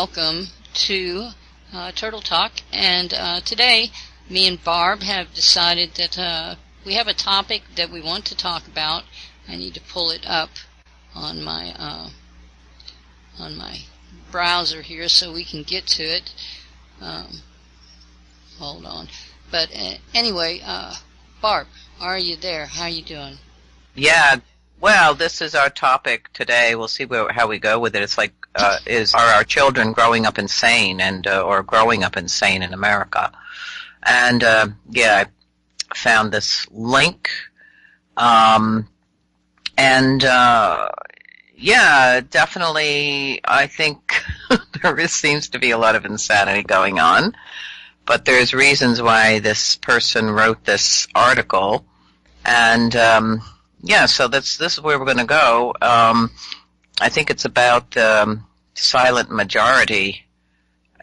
welcome to Turtle Talk. And today, me and Barb have decided that we have a topic that we want to talk about. I need to pull it up on my browser here so we can get to it. Hold on. But anyway, Barb, are you there? How are you doing? Yeah. Well, this is our topic today. We'll see how we go with it. It's like, are our children growing up insane or growing up insane in America? And I found this link, definitely. I think seems to be a lot of insanity going on, but there's reasons why this person wrote this article, and so this is where we're going to go. I think it's about silent majority.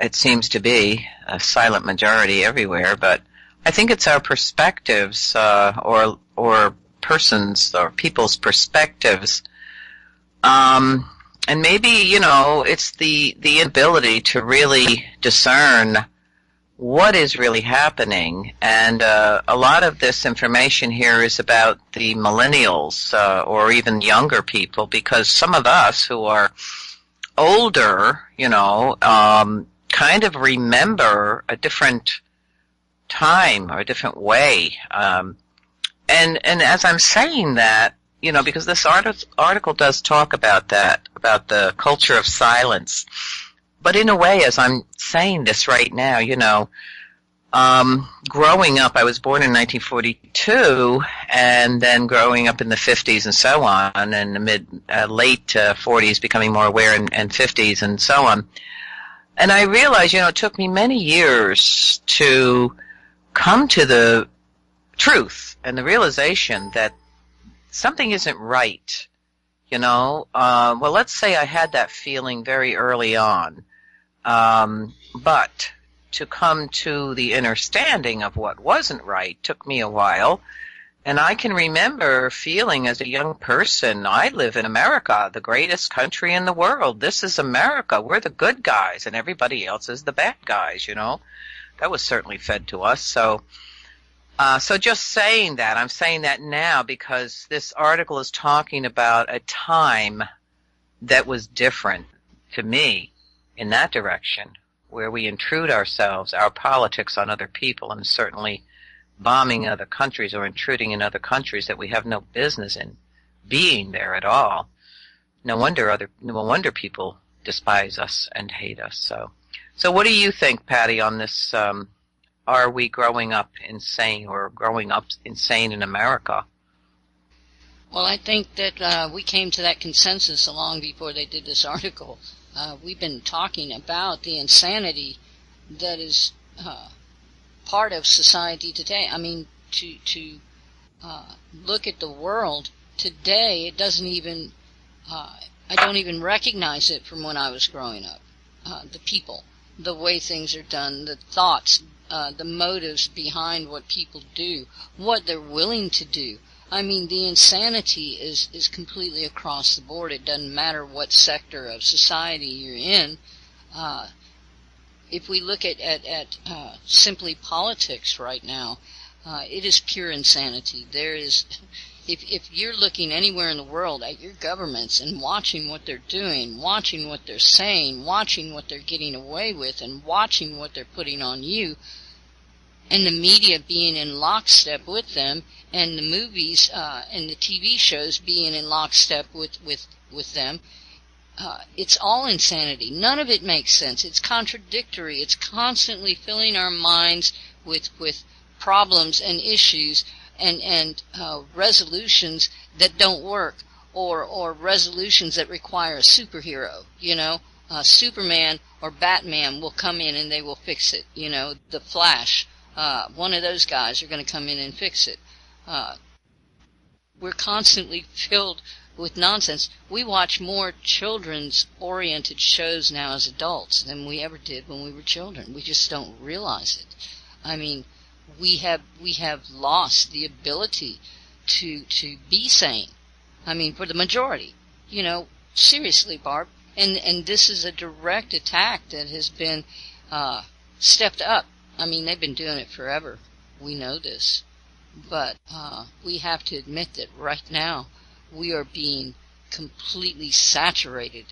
It seems to be a silent majority everywhere, but I think it's our perspectives, or persons or people's perspectives, and maybe it's the inability to really discern what is really happening. And a lot of this information here is about the millennials, or even younger people, because some of us who are older, kind of remember a different time or a different way. And as I'm saying that, because this article does talk about that, about the culture of silence. But in a way, as I'm saying this right now, growing up, I was born in 1942, and then growing up in the 50s and so on, and the late 40s, becoming more aware, and 50s and so on. And I realized, it took me many years to come to the truth and the realization that something isn't right. Well, let's say I had that feeling very early on. But to come to the understanding of what wasn't right took me a while. And I can remember feeling as a young person, I live in America, the greatest country in the world. This is America. We're the good guys, and everybody else is the bad guys, That was certainly fed to us. So just saying that, I'm saying that now because this article is talking about a time that was different to me in that direction, where we intrude ourselves, our politics on other people, and certainly bombing other countries or intruding in other countries that we have no business in being there at all. No wonder people despise us and hate us. So what do you think, Patty, on this? Are we growing up insane, or growing up insane in America? Well, I think that we came to that consensus long before they did this article. We've been talking about the insanity that is part of society today. I mean, to look at the world today, it doesn't even, I don't even recognize it from when I was growing up. The people, the way things are done, the thoughts, the motives behind what people do, what they're willing to do. I mean, the insanity is completely across the board. It doesn't matter what sector of society you're in. If we look at simply politics right now, it is pure insanity. There is, if you're looking anywhere in the world at your governments and watching what they're doing, watching what they're saying, watching what they're getting away with, and watching what they're putting on you, and the media being in lockstep with them, and the movies and the TV shows being in lockstep with them, it's all insanity. None of it makes sense. It's contradictory. It's constantly filling our minds with problems and issues and resolutions that don't work, or resolutions that require a superhero. Superman or Batman will come in and they will fix it. The Flash. One of those guys are going to come in and fix it. We're constantly filled with nonsense. We watch more children's-oriented shows now as adults than we ever did when we were children. We just don't realize it. I mean, we have lost the ability to be sane. I mean, for the majority. Seriously, Barb, And this is a direct attack that has been stepped up. I mean, they've been doing it forever. We know this. But we have to admit that right now we are being completely saturated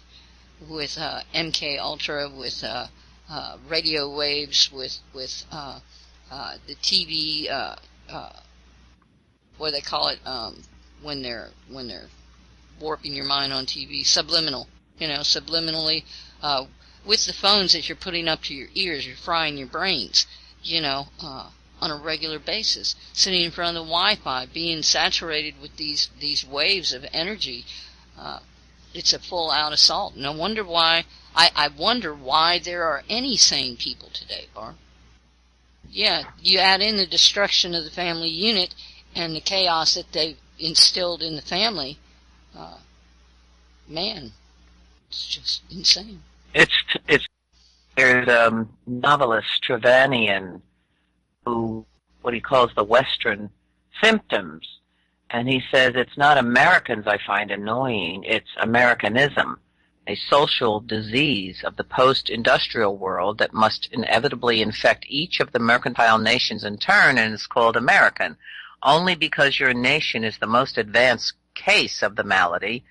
with MK Ultra, with radio waves, with the TV, what do they call it, when they're warping your mind on TV, subliminal. Subliminally, with the phones that you're putting up to your ears, you're frying your brains, on a regular basis, sitting in front of the Wi-Fi, being saturated with these waves of energy. It's a full-out assault. No wonder why. I wonder why there are any sane people today, Barb. Yeah, you add in the destruction of the family unit and the chaos that they've instilled in the family. Man, it's just insane. There's novelist Trevannion, who what he calls the Western symptoms, and he says it's not Americans I find annoying, it's Americanism, a social disease of the post-industrial world that must inevitably infect each of the mercantile nations in turn, and is called American. Only because your nation is the most advanced case of the malady,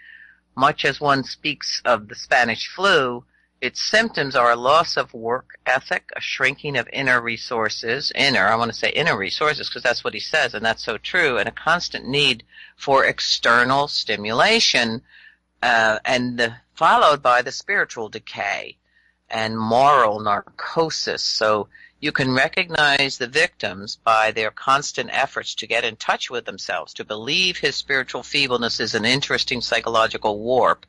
much as one speaks of the Spanish flu, its symptoms are a loss of work ethic, a shrinking of inner resources, because that's what he says, and that's so true, and a constant need for external stimulation, followed by the spiritual decay and moral narcosis. So you can recognize the victims by their constant efforts to get in touch with themselves, to believe his spiritual feebleness is an interesting psychological warp,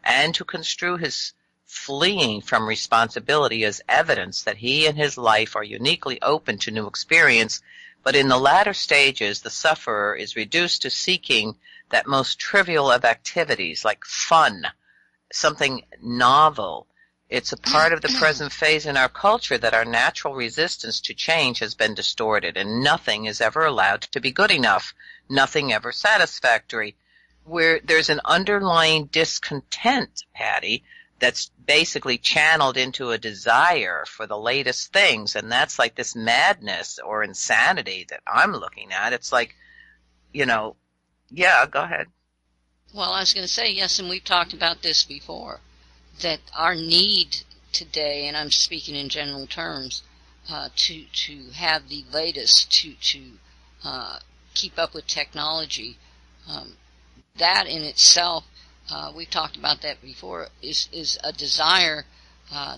and to construe his fleeing from responsibility as evidence that he and his life are uniquely open to new experience. But in the latter stages, the sufferer is reduced to seeking that most trivial of activities, like fun, something novel. It's a part of the present phase in our culture that our natural resistance to change has been distorted, and nothing is ever allowed to be good enough, nothing ever satisfactory. Where there's an underlying discontent, Patty, that's basically channeled into a desire for the latest things, and that's like this madness or insanity that I'm looking at. It's like, yeah, go ahead. Well, I was going to say, yes, and we've talked about this before, that our need today, and I'm speaking in general terms, to have the latest, to keep up with technology, that in itself, we've talked about that before, is a desire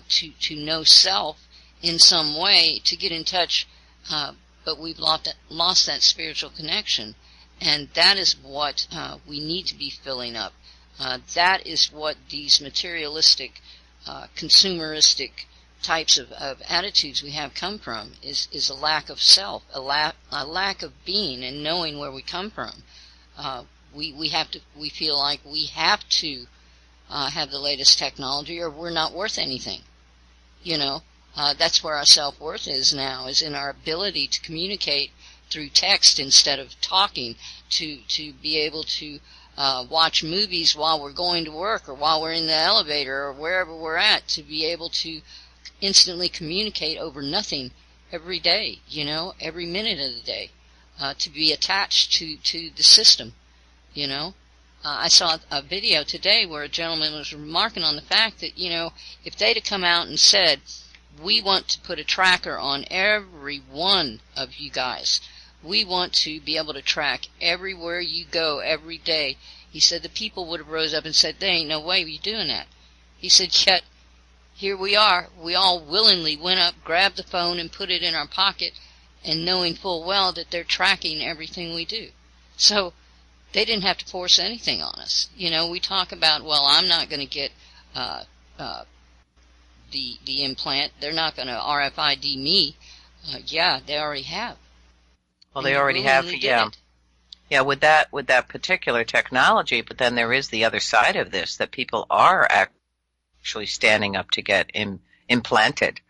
to know self in some way, to get in touch, but we've lost that spiritual connection. And that is what we need to be filling up. That is what these materialistic, consumeristic types of attitudes we have come from, is a lack of self, a lack of being and knowing where we come from. We feel like we have to have the latest technology, or we're not worth anything. That's where our self-worth is now, is in our ability to communicate through text instead of talking, to be able to watch movies while we're going to work, or while we're in the elevator, or wherever we're at, to be able to instantly communicate over nothing every day, every minute of the day, to be attached to the system. I saw a video today where a gentleman was remarking on the fact that, if they'd have come out and said, we want to put a tracker on every one of you guys, we want to be able to track everywhere you go every day, he said the people would have rose up and said, there ain't no way you're doing that. He said, yet here we are, we all willingly went up, grabbed the phone, and put it in our pocket, and knowing full well that they're tracking everything we do. So they didn't have to force anything on us. We talk about, well, I'm not going to get the implant. They're not going to RFID me. Yeah, they already have. Well, they already have, yeah. Yeah, with that particular technology, but then there is the other side of this, that people are actually standing up to get implanted,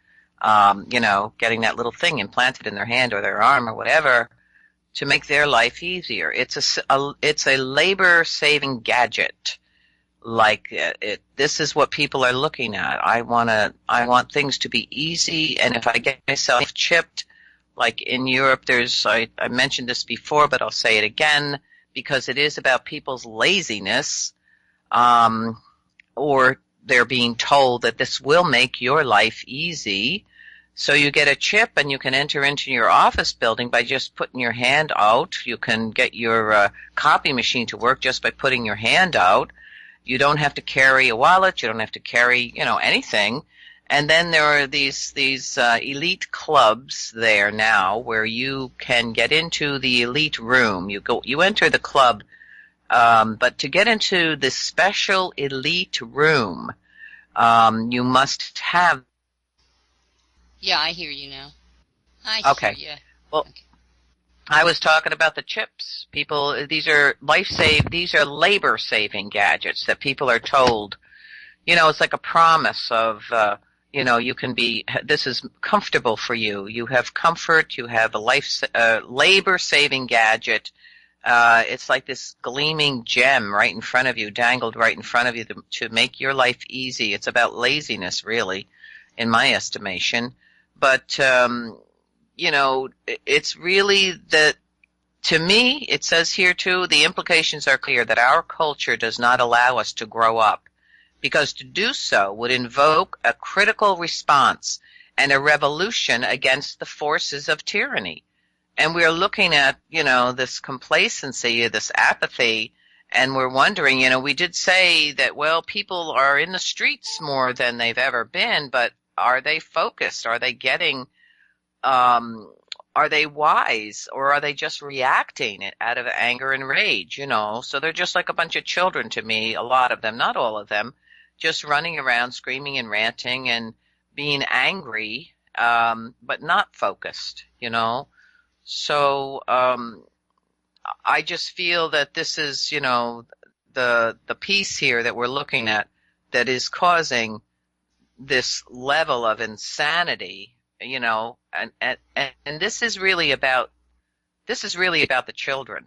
getting that little thing implanted in their hand or their arm or whatever, to make their life easier. It's a labor-saving gadget, like this is what people are looking at. I want things to be easy, and if I get myself chipped, like in Europe, I mentioned this before, but I'll say it again, because it is about people's laziness, or they're being told that this will make your life easy. So you get a chip and you can enter into your office building by just putting your hand out. You can get your copy machine to work just by putting your hand out. You don't have to carry a wallet. You don't have to carry, anything. And then there are these elite clubs there now where you can get into the elite room. You enter the club, but to get into this special elite room, you must have. Yeah, I hear you now. Okay. Hear you. Well, okay. I was talking about the chips. People, these are labor-saving gadgets that people are told. It's like a promise of, you can be. This is comfortable for you. You have comfort. You have a labor-saving gadget. It's like this gleaming gem right in front of you, dangled right in front of you to make your life easy. It's about laziness, really, in my estimation. But, it's really that, to me, it says here too, the implications are clear that our culture does not allow us to grow up, because to do so would invoke a critical response and a revolution against the forces of tyranny. And we're looking at, this complacency, this apathy, and we're wondering, we did say that, well, people are in the streets more than they've ever been, but are they focused? Are they getting, are they wise, or are they just reacting out of anger and rage, So they're just like a bunch of children to me, a lot of them, not all of them, just running around screaming and ranting and being angry, but not focused, So I just feel that this is, the piece here that we're looking at that is causing this level of insanity, and this is really about the children,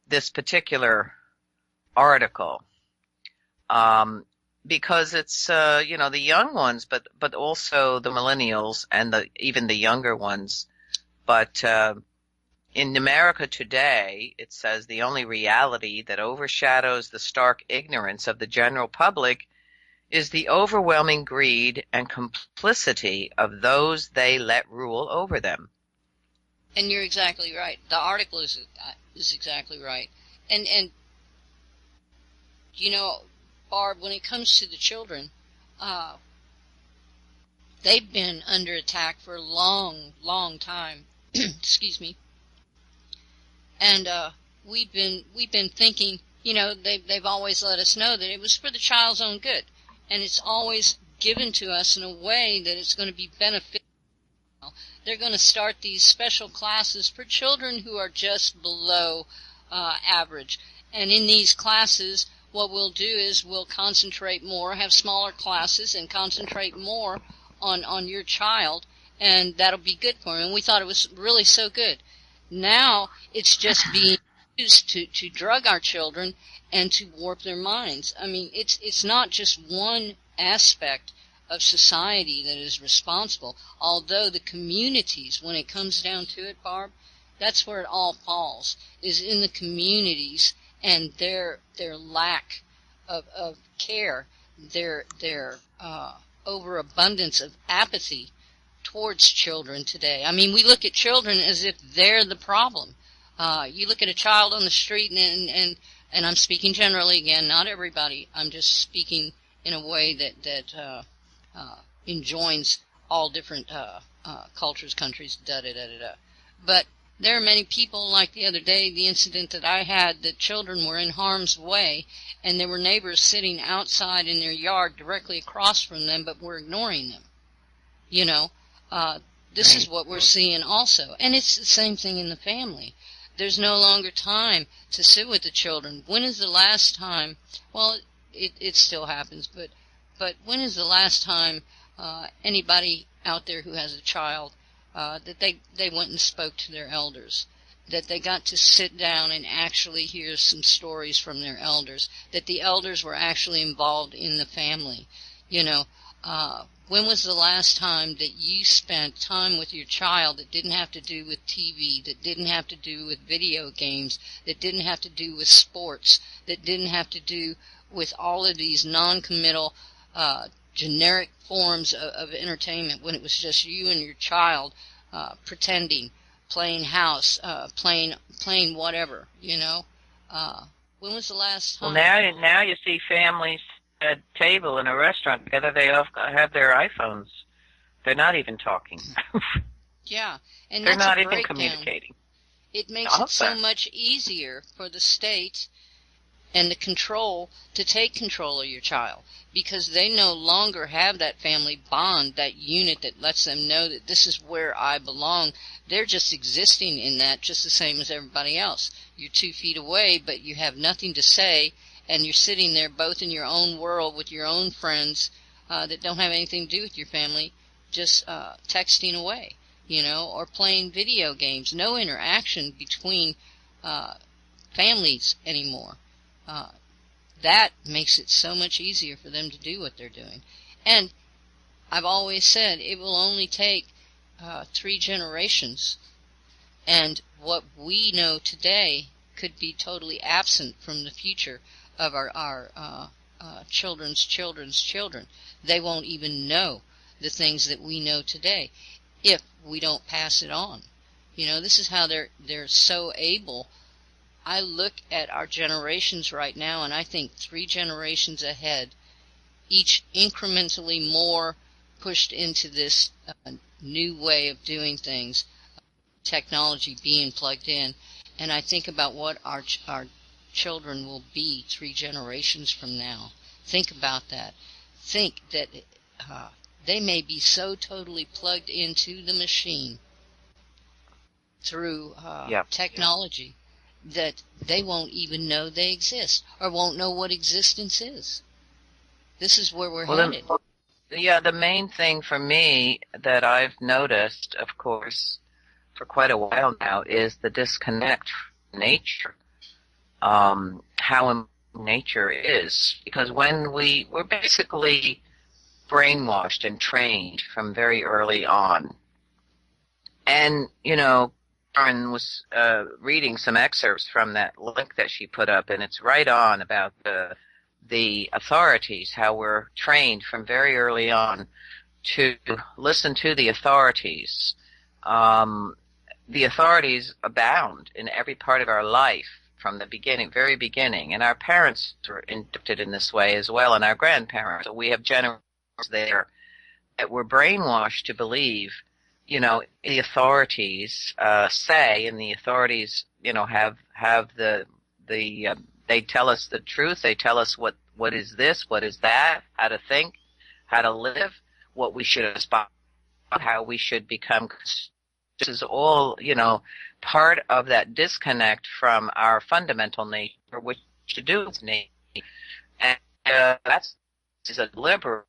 this particular article, because it's the young ones, but also the millennials and even the younger ones. But in America today, it says the only reality that overshadows the stark ignorance of the general public is the overwhelming greed and complicity of those they let rule over them. And you're exactly right. The article is exactly right. And Barb, when it comes to the children, they've been under attack for a long, long time. Excuse me. And we've been thinking, they've always let us know that it was for the child's own good. And it's always given to us in a way that it's going to be beneficial. They're going to start these special classes for children who are just below average. And in these classes, what we'll do is we'll concentrate more, have smaller classes, and concentrate more on your child, and that'll be good for him. And we thought it was really so good. Now it's just being used to drug our children and to warp their minds. I mean, it's not just one aspect of society that is responsible, although the communities, when it comes down to it, Barb, that's where it all falls, is in the communities and their lack of care, their overabundance of apathy towards children today. I mean, we look at children as if they're the problem. You look at a child on the street, and I'm speaking generally again, not everybody. I'm just speaking in a way that enjoins all different cultures, countries, da-da-da-da-da. But there are many people, like the other day, the incident that I had, that children were in harm's way, and there were neighbors sitting outside in their yard directly across from them, but were ignoring them. This is what we're seeing also. And it's the same thing in the family. There's no longer time to sit with the children. When is the last time, well, it still happens, but when is the last time anybody out there who has a child that they went and spoke to their elders? that they got to sit down and actually hear some stories from their elders, that the elders were actually involved in the family. When was the last time that you spent time with your child that didn't have to do with TV, that didn't have to do with video games, that didn't have to do with sports, that didn't have to do with all of these non-committal, generic forms of entertainment, when it was just you and your child pretending, playing house, playing whatever, when was the last time? Well, now you see families at a table in a restaurant together. They all have their iPhones. They're not even talking. Yeah, and they're that's not a even breakdown. communicating. It makes it so much easier for the state and the control to take control of your child, because they no longer have that family bond, that unit that lets them know that this is where I belong. They're just existing in that just the same as everybody else. You're 2 feet away, but you have nothing to say, and you're sitting there both in your own world with your own friends that don't have anything to do with your family, just texting away, or playing video games. No interaction between families anymore. That makes it so much easier for them to do what they're doing. And I've always said it will only take 3 generations, and what we know today could be totally absent from the future of our children's children's children. They won't even know the things that we know today if we don't pass it on. This is how they're so able. I look at our generations right now, and I think 3 generations ahead, each incrementally more pushed into this new way of doing things, technology being plugged in, and I think about what our children will be 3 generations from now. Think about that. Think that they may be so totally plugged into the machine through technology that they won't even know they exist, or won't know what existence is. This is where we're headed. The main thing for me that I've noticed, of course, for quite a while now, is the disconnect from nature. How nature is. Because when we're basically brainwashed and trained from very early on. And, Karen was reading some excerpts from that link that she put up, and it's right on about the authorities, how we're trained from very early on to listen to the authorities. The authorities abound in every part of our life from the beginning, very beginning, and our parents were inducted in this way as well, and our grandparents. So we have generations there that were brainwashed to believe the authorities say, and the authorities, have the they tell us the truth. They tell us what is this, what is that, how to think, how to live, what we should aspire, how we should become. This is all, part of that disconnect from our fundamental nature, which to do with nature, and that's a deliberate.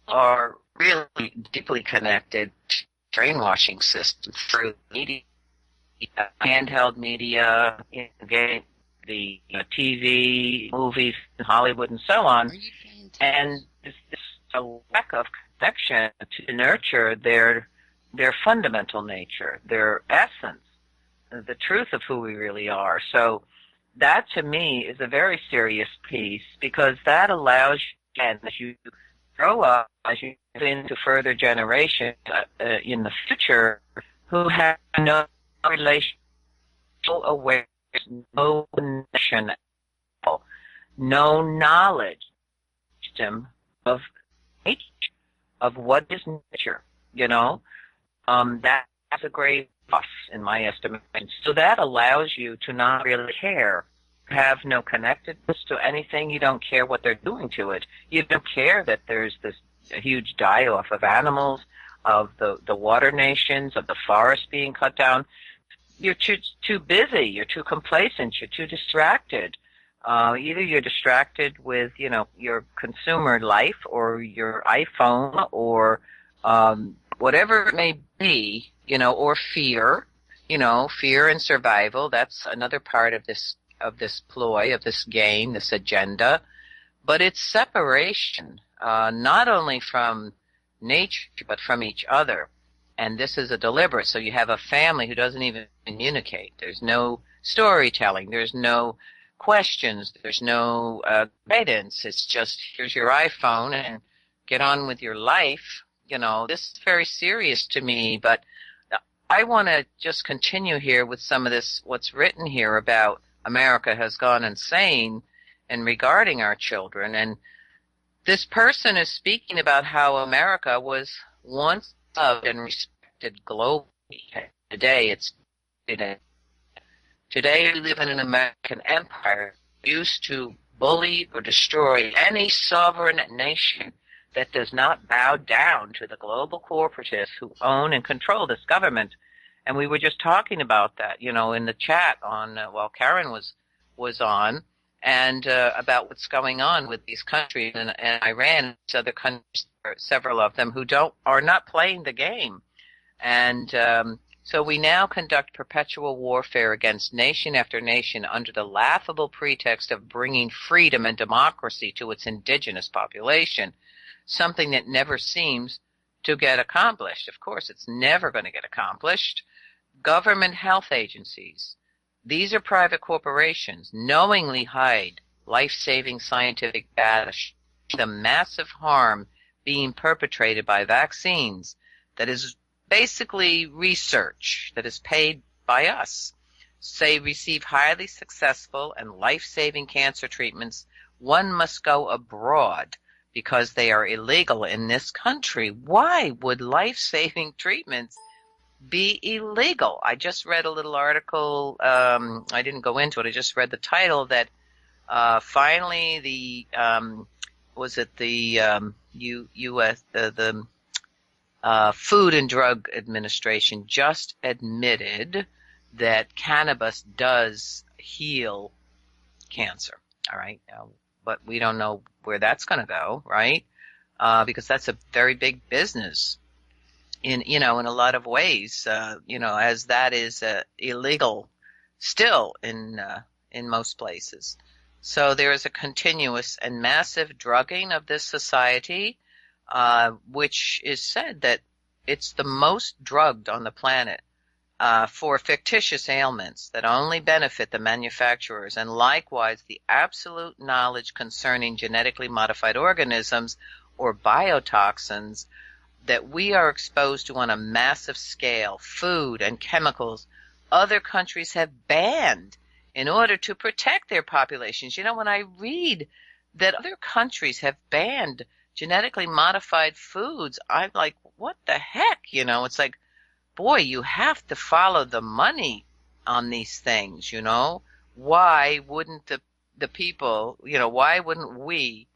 Are really deeply connected to brainwashing systems through media, handheld media, the TV, movies, Hollywood, and so on. And there's a lack of connection to nurture their fundamental nature, their essence, the truth of who we really are. So that, to me, is a very serious piece, because that allows you, and as you grow up, as you move into further generations in the future, who have no relation, no awareness, no connection, no knowledge system of nature, of what is nature, that's a great loss in my estimation. So that allows you to not really care, have no connectedness to anything. You don't care what they're doing to it. You don't care that there's this huge die-off of animals, of the water nations, of the forest being cut down. You're too busy. You're too complacent. You're too distracted. Either you're distracted with, your consumer life or your iPhone or whatever it may be, or fear. fear and survival. That's another part of this ploy, of this game, this agenda. But it's separation, not only from nature, but from each other. And this is a deliberate. So you have a family who doesn't even communicate. There's no storytelling. There's no questions. There's no guidance. It's just, here's your iPhone and get on with your life. This is very serious to me, but I want to just continue here with some of this, what's written here about America has gone insane and regarding our children. And this person is speaking about how America was once loved and respected globally. Today we live in an American empire used to bully or destroy any sovereign nation that does not bow down to the global corporatists who own and control this government. And we were just talking about that, in the chat on while Karen was on, and about what's going on with these countries and Iran and other countries, several of them who are not playing the game. And so we now conduct perpetual warfare against nation after nation under the laughable pretext of bringing freedom and democracy to its indigenous population, something that never seems to get accomplished. Of course, it's never going to get accomplished. Government health agencies, these are private corporations, knowingly hide life-saving scientific data, the massive harm being perpetrated by vaccines that is basically research that is paid by us. Say receive highly successful and life-saving cancer treatments, one must go abroad because they are illegal in this country. Why would life-saving treatments be illegal? I just read a little article, I didn't go into it, I just read the title that finally the U.S. the Food and Drug Administration just admitted that cannabis does heal cancer. All right, but we don't know where that's going to go, right? Because that's a very big business in a lot of ways. As that is illegal still in most places. So there is a continuous and massive drugging of this society, which is said that it's the most drugged on the planet for fictitious ailments that only benefit the manufacturers, and likewise the absolute knowledge concerning genetically modified organisms or biotoxins that we are exposed to on a massive scale, food and chemicals other countries have banned in order to protect their populations. When I read that other countries have banned genetically modified foods, I'm like, what the heck? It's like, boy, you have to follow the money on these things, Why wouldn't the people, why wouldn't we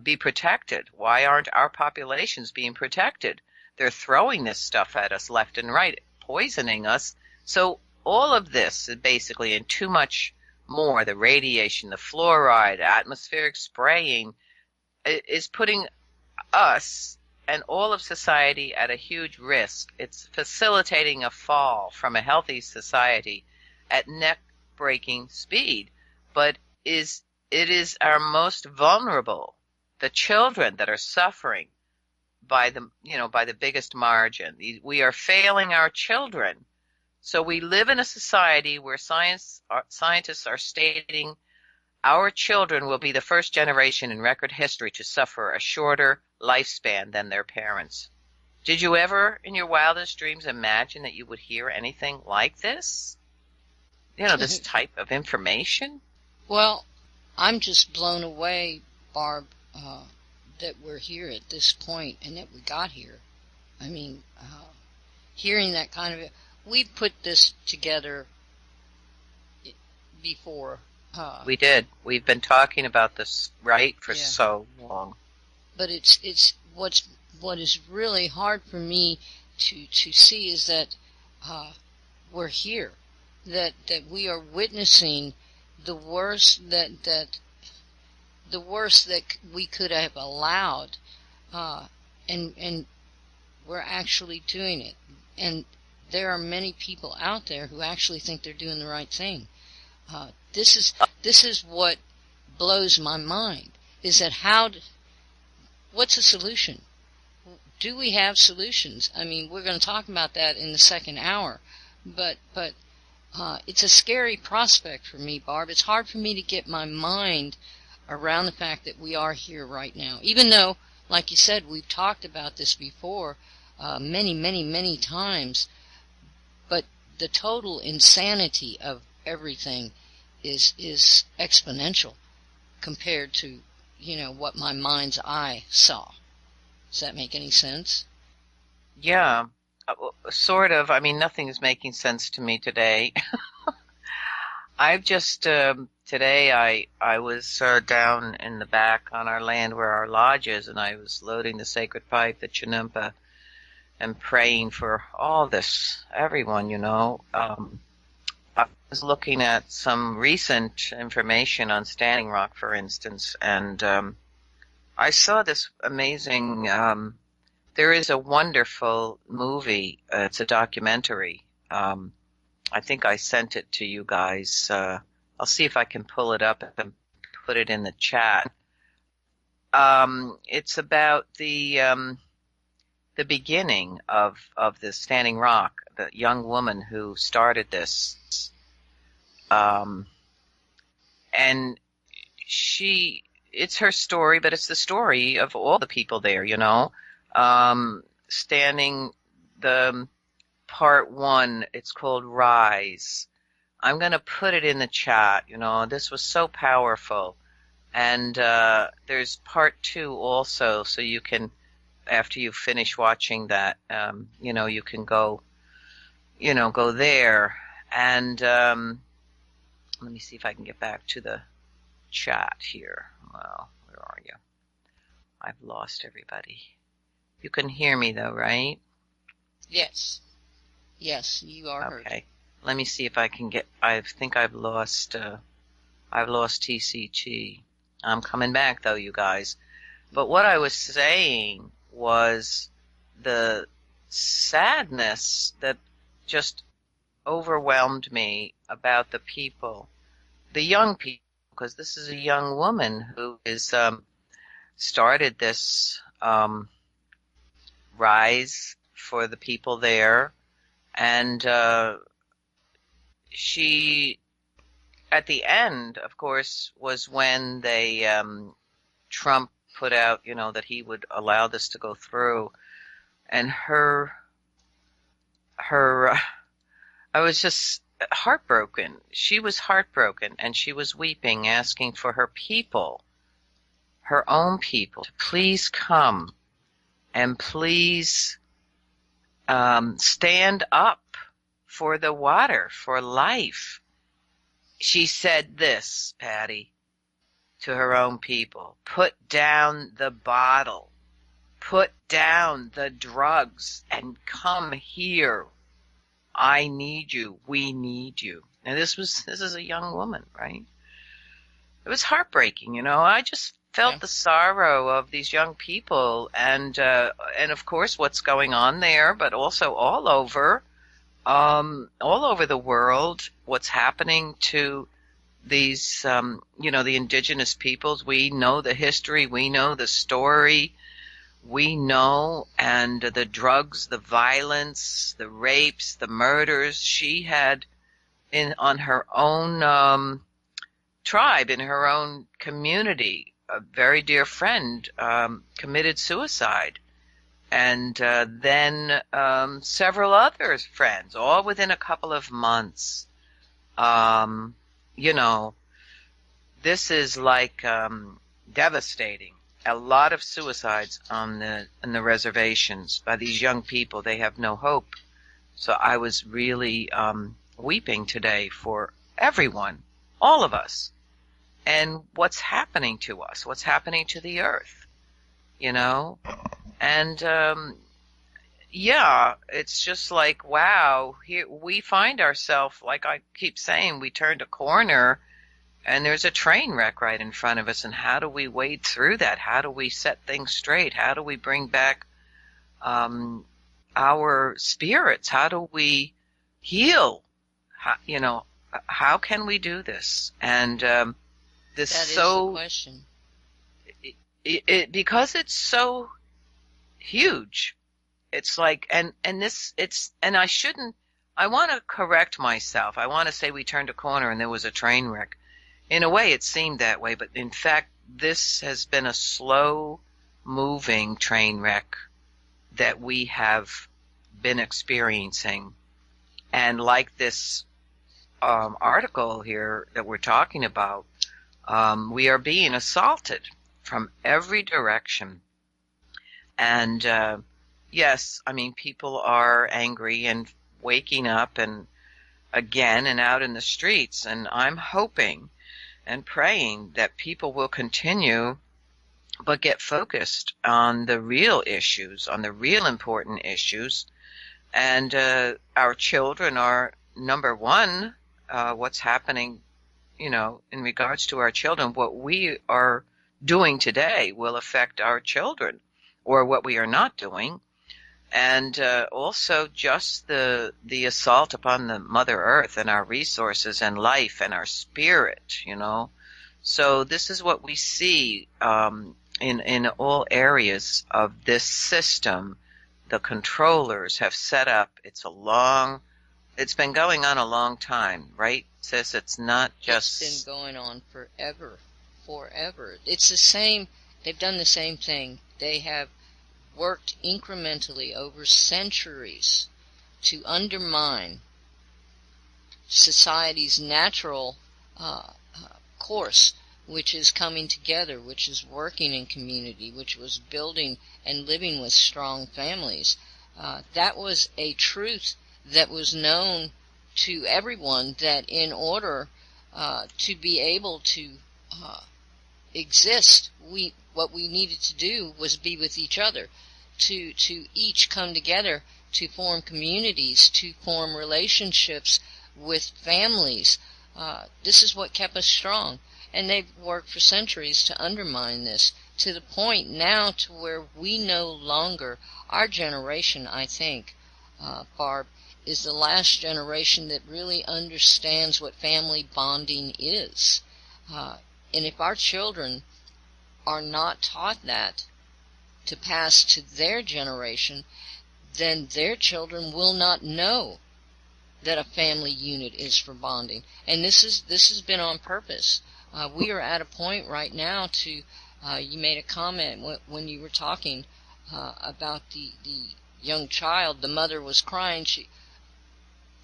be protected? Why aren't our populations being protected? They're throwing this stuff at us left and right, poisoning us. So all of this is basically, and too much more, the radiation, the fluoride, atmospheric spraying, is putting us and all of society at a huge risk. It's facilitating a fall from a healthy society at neck-breaking speed. But it is our most vulnerable, the children that are suffering by the biggest margin. We are failing our children. So we live in a society where scientists are stating our children will be the first generation in record history to suffer a shorter lifespan than their parents. Did you ever, in your wildest dreams, imagine that you would hear anything like this? This type of information? Well, I'm just blown away, Barb, that we're here at this point and that we got here. I mean, hearing that kind of... We put this together before. We did. We've been talking about this, right, for so long. But it's what is really hard for me to see is that we're here, that we are witnessing the worst that we could have allowed, and we're actually doing it. And there are many people out there who actually think they're doing the right thing. This is what blows my mind, is that what's the solution? Do we have solutions? I mean, we're going to talk about that in the second hour, but it's a scary prospect for me, Barb. It's hard for me to get my mind around the fact that we are here right now, even though, like you said, we've talked about this before many, many, many times, but the total insanity of everything is exponential compared to, what my mind's eye saw. Does that make any sense? Yeah, sort of. I mean, nothing's making sense to me today. I've just, today I was down in the back on our land where our lodge is, and I was loading the sacred pipe, the Chinumpa, and praying for all this, everyone, I was looking at some recent information on Standing Rock, for instance, and I saw this amazing, there is a wonderful movie, it's a documentary, I think I sent it to you guys. I'll see if I can pull it up and put it in the chat. It's about the beginning of the Standing Rock, the young woman who started this. And it's her story, but it's the story of all the people there, Standing, the part 1, it's called Rise. I'm going to put it in the chat, this was so powerful. And there's part 2 also, so you can, after you finish watching that, you can go, go there. And let me see if I can get back to the chat here. Well, where are you? I've lost everybody. You can hear me though, right? Yes. Yes, you are heard. Okay. Let me see if I can get, I think I've lost TCT. I'm coming back though, you guys. But what I was saying was the sadness that just overwhelmed me about the people, the young people, because this is a young woman who is started this rise for the people there, and she, at the end, of course, was when they Trump put out, that he would allow this to go through, and her I was just heartbroken. She was heartbroken, and she was weeping, asking for her people, her own people, to please come and please stand up for the water, for life. She said this, Patty, to her own people: put down the bottle, put down the drugs, and come here. I need you. We need you. And this is a young woman, right? It was heartbreaking, I just felt the sorrow of these young people, and of course what's going on there, but also all over the world, what's happening to these, the indigenous peoples. We know the history, we know the story, we know, and the drugs, the violence, the rapes, the murders. She had on her own tribe, in her own community, a very dear friend committed suicide, and then several other friends, all within a couple of months. This is like devastating. A lot of suicides in the reservations by these young people. They have no hope. So I was really weeping today for everyone, all of us, and what's happening to us, what's happening to the earth, and it's just like, wow, here we find ourselves, like I keep saying, we turned a corner and there's a train wreck right in front of us, and how do we wade through that? How do we set things straight? How do we bring back our spirits? How do we heal? How can we do this? And this That is the so question. because it's so huge. It's like, and I want to correct myself. I want to say we turned a corner and there was a train wreck. In a way, it seemed that way, but in fact, this has been a slow moving train wreck that we have been experiencing. And like this article here that we're talking about, we are being assaulted from every direction. And yes, I mean, people are angry and waking up and again and out in the streets. And I'm hoping and praying that people will continue, but get focused on the real issues, on the real important issues. And our children are number one. What's happening, in regards to our children, what we are doing today will affect our children, or what we are not doing. And also just the assault upon the Mother Earth and our resources and life and our spirit, So this is what we see in all areas of this system. The controllers have set up. It's been going on a long time, right, sis? It's not just... It's been going on forever. It's the same. They've done the same thing. They have worked incrementally over centuries to undermine society's natural course, which is coming together, which is working in community, which was building and living with strong families. That was a truth that was known to everyone, that in order to be able to exist, what we needed to do was be with each other, to each come together to form communities, to form relationships with families. This is what kept us strong. And they've worked for centuries to undermine this, to the point now to where we no longer, our generation, I think, Barb, is the last generation that really understands what family bonding is. And if our children are not taught that to pass to their generation, then their children will not know that a family unit is for bonding. And this has been on purpose. We are at a point right now to, you made a comment when you were talking about the young child. The mother was crying.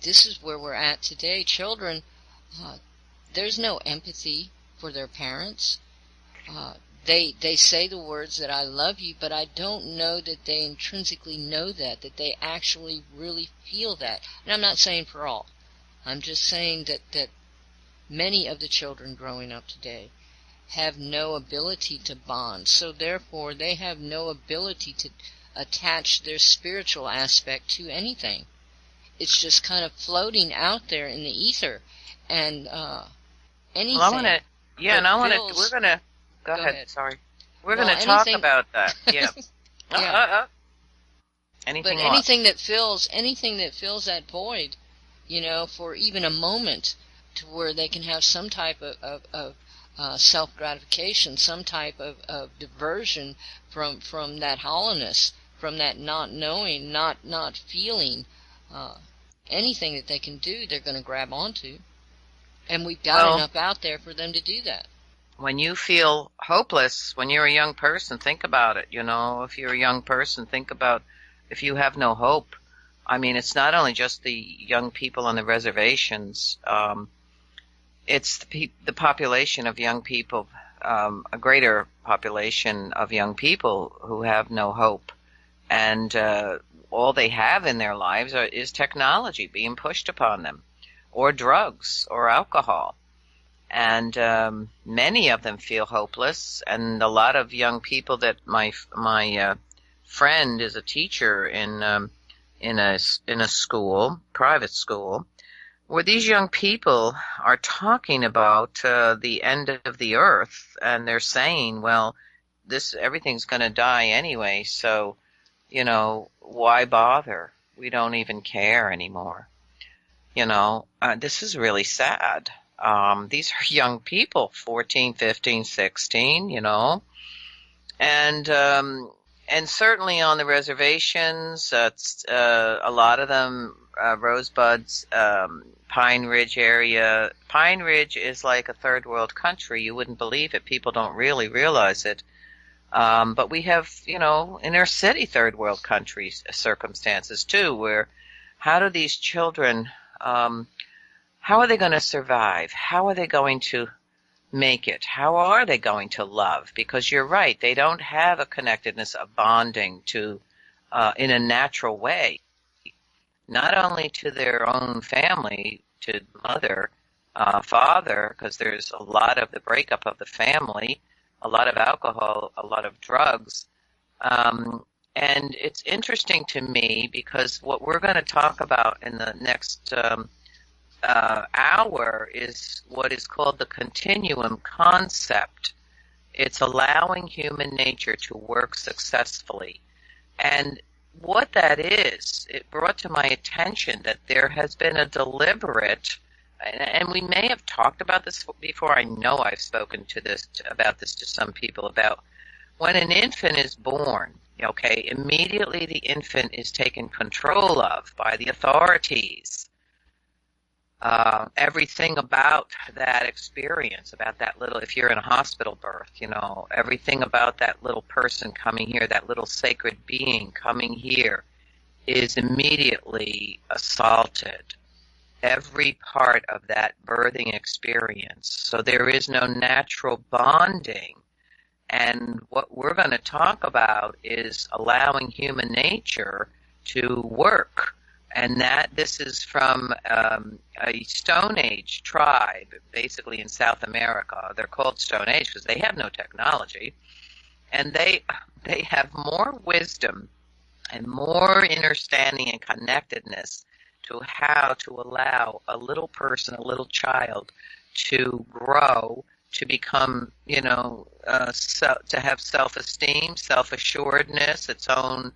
This is where we're at today. Children, there's no empathy for their parents. They say the words that I love you, but I don't know that they intrinsically know that they actually really feel that. And I'm not saying for all. I'm just saying that many of the children growing up today have no ability to bond. So therefore, they have no ability to attach their spiritual aspect to anything. It's just kind of floating out there in the ether. And anything. Well, we're going to, go ahead, sorry. We're going to talk about that, yeah. Yeah. Anything but anything that fills that void, for even a moment, to where they can have some type of self-gratification, some type of diversion from that hollowness, from that not knowing, not feeling, anything that they can do, they're going to grab onto. And we've got enough out there for them to do that. When you feel hopeless, when you're a young person, think about it. If you're a young person, think about if you have no hope. I mean, it's not only just the young people on the reservations. It's the population of young people, a greater population of young people who have no hope. And all they have in their lives is technology being pushed upon them, or drugs, or alcohol. And many of them feel hopeless. And a lot of young people that my friend is a teacher in a school, private school, where these young people are talking about the end of the earth, and they're saying, well, everything's going to die anyway, so Why bother? We don't even care anymore. This is really sad. These are young people, 14, 15, 16, and certainly on the reservations, a lot of them, Rosebuds, Pine Ridge area. Pine Ridge is like a third world country. You wouldn't believe it. People don't really realize it. But we have, inner city third world countries circumstances too, where how do these children, how are they going to survive? How are they going to make it? How are they going to love? Because you're right, they don't have a connectedness, a bonding to, in a natural way, not only to their own family, to mother, father, because there's a lot of the breakup of the family, a lot of alcohol, a lot of drugs. And it's interesting to me because what we're going to talk about in the next hour is what is called the continuum concept. It's allowing human nature to work successfully. And what that is, it brought to my attention that there has been a deliberate, and we may have talked about this before. I know I've spoken about this to some people, about when an infant is born, okay, immediately the infant is taken control of by the authorities. Everything about that experience, about that little, if you're in a hospital birth, everything about that little person coming here, that little sacred being coming here, is immediately assaulted. Every part of that birthing experience. So there is no natural bonding. And what we're going to talk about is allowing human nature to work. And that this is from a Stone Age tribe, basically in South America. They're called Stone Age because they have no technology. And they have more wisdom and more understanding and connectedness to how to allow a little person, a little child, to grow, to become, to have self-esteem, self-assuredness, its own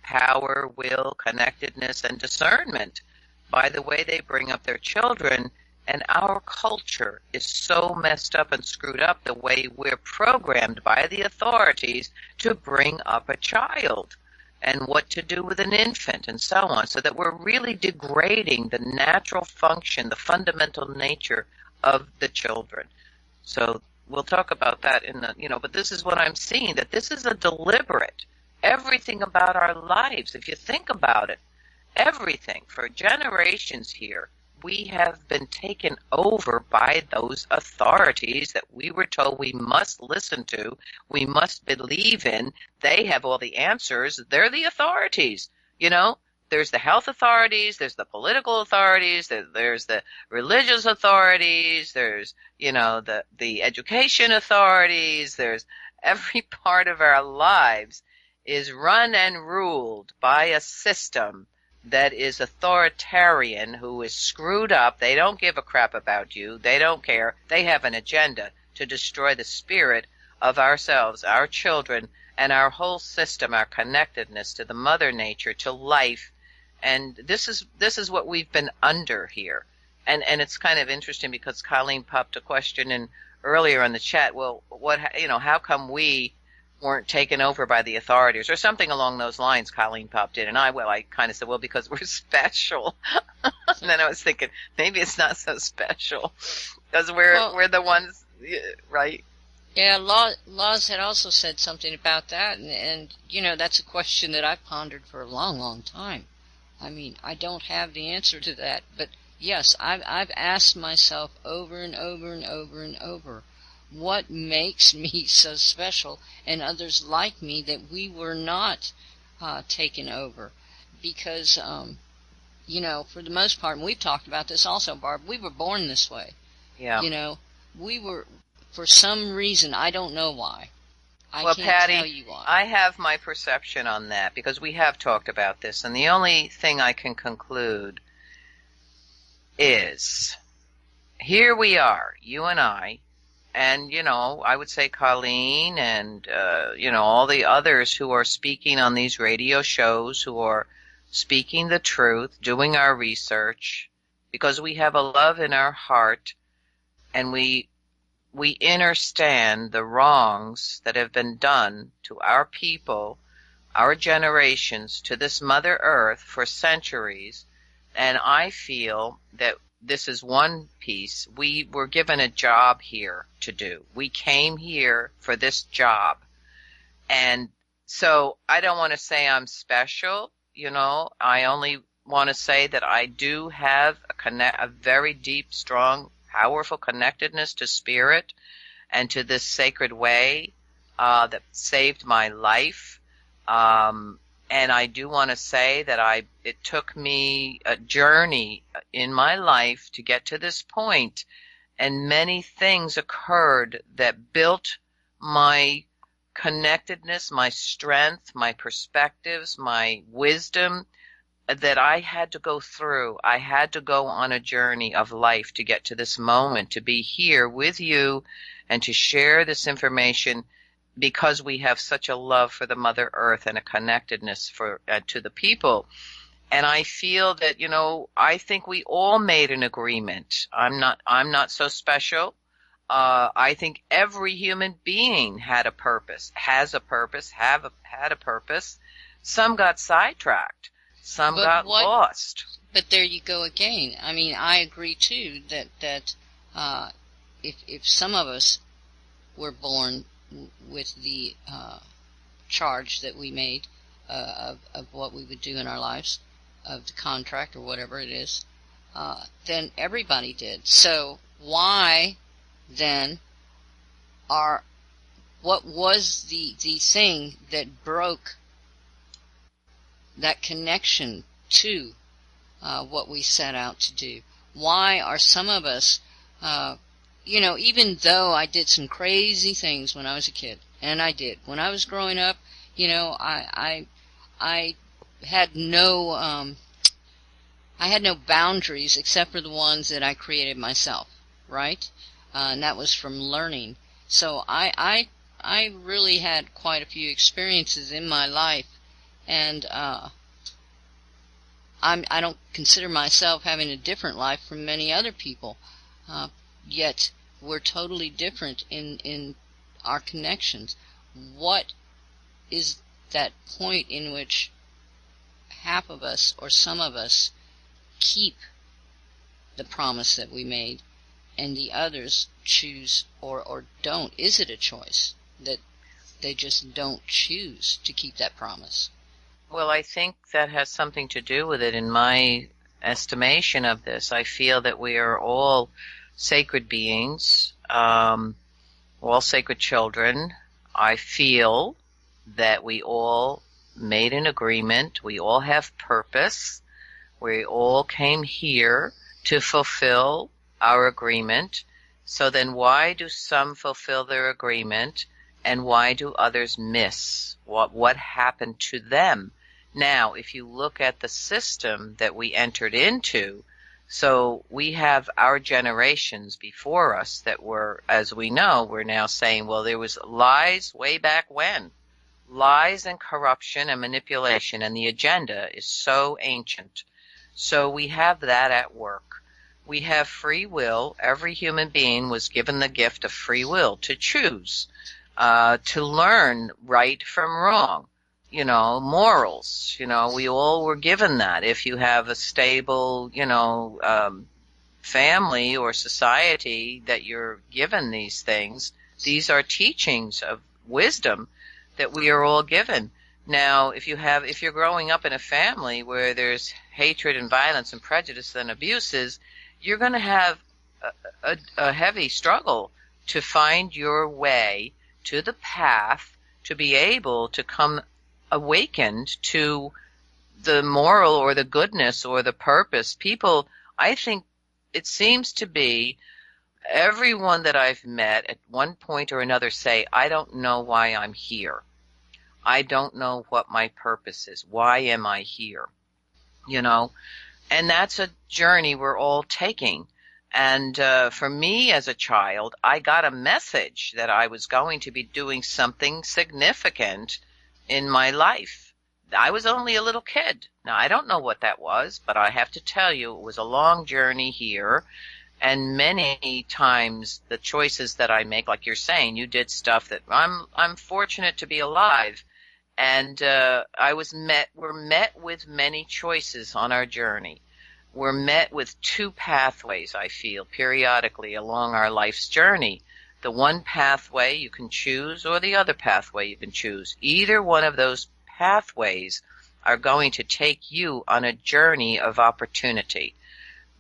power, will, connectedness, and discernment by the way they bring up their children. And our culture is so messed up and screwed up the way we're programmed by the authorities to bring up a child and what to do with an infant and so on, so that we're really degrading the natural function, the fundamental nature of the children. So we'll talk about that but this is what I'm seeing, that this is a deliberate, everything about our lives, if you think about it, everything for generations here, we have been taken over by those authorities that we were told we must listen to, we must believe in. They have all the answers. They're the authorities. There's the health authorities, there's the political authorities, there's the religious authorities, there's, the education authorities, there's every part of our lives is run and ruled by a system that is authoritarian, who is screwed up. They don't give a crap about you. They don't care. They have an agenda to destroy the spirit of ourselves, our children, and our whole system, our connectedness to the mother nature, to life. And this is what we've been under here. And it's kind of interesting because Colleen popped a question in earlier in the chat. Well, how come we weren't taken over by the authorities or something along those lines? Colleen popped in, and I kind of said, well, because we're special. And then I was thinking, maybe it's not so special because we're the ones, right? Yeah, Laws had also said something about that, and that's a question that I've pondered for a long, long time. I mean, I don't have the answer to that, but yes, I've asked myself over and over and over and over, what makes me so special and others like me that we were not taken over? Because, for the most part, and we've talked about this also, Barb, we were born this way. Yeah. We were, for some reason, I don't know why. Well, can't Patty, tell you why. I have my perception on that because we have talked about this, and the only thing I can conclude is here we are, you and I, and, I would say Colleen and, all the others who are speaking on these radio shows, who are speaking the truth, doing our research, because we have a love in our heart, and we understand the wrongs that have been done to our people, our generations, to this Mother Earth for centuries. And I feel that this is one piece. We were given a job here to do. We came here for this job. And so I don't want to say I'm special, I only want to say that I do have a very deep, strong, powerful connectedness to spirit and to this sacred way that saved my life. And I do want to say that it took me a journey in my life to get to this point, and many things occurred that built my connectedness, my strength, my perspectives, my wisdom, that I had to go through. I had to go on a journey of life to get to this moment, to be here with you and to share this information, because we have such a love for the Mother Earth and a connectedness to the people. And I feel that, I think we all made an agreement. I'm not so special. I think every human being had a purpose, has a purpose, had a purpose. Some got sidetracked. Some got lost. But there you go again. I mean, I agree too that if some of us were born with the charge that we made of what we would do in our lives, of the contract or whatever it is, then everybody did. So why then what was the thing that broke that connection to what we set out to do? Why are some of us, even though I did some crazy things when I was a kid, and I did. When I was growing up, I had no boundaries except for the ones that I created myself, right? And that was from learning. So I really had quite a few experiences in my life, and I don't consider myself having a different life from many other people, yet we're totally different in our connections. What is that point in which half of us or some of us keep the promise that we made and the others choose or don't? Is it a choice that they just don't choose to keep that promise? Well, I think that has something to do with it in my estimation of this. I feel that we are all sacred beings, all sacred children. I feel that we all made an agreement. We all have purpose. We all came here to fulfill our agreement. So then why do some fulfill their agreement and why do others miss? What happened to them? Now, if you look at the system that we entered into, so we have our generations before us that were, as we know, we're now saying, well, there was lies way back when. Lies and corruption and manipulation, and the agenda is so ancient. So we have that at work. We have free will. Every human being was given the gift of free will to choose, to learn right from wrong. Morals, we all were given that. If you have a stable, family or society that you're given these things, these are teachings of wisdom that we are all given. Now, if you're growing up in a family where there's hatred and violence and prejudice and abuses, you're going to have a heavy struggle to find your way to the path to be able to come awakened to the moral or the goodness or the purpose. People, I think it seems to be everyone that I've met at one point or another say, I don't know why I'm here. I don't know what my purpose is. Why am I here? And that's a journey we're all taking. And for me as a child, I got a message that I was going to be doing something significant in my life. I was only a little kid. Now, I don't know what that was, but I have to tell you, it was a long journey here. And many times the choices that I make, like you're saying, you did stuff that I'm fortunate to be alive. And we're met with many choices on our journey. We're met with two pathways, I feel, periodically along our life's journey. The one pathway you can choose, or the other pathway you can choose. Either one of those pathways are going to take you on a journey of opportunity.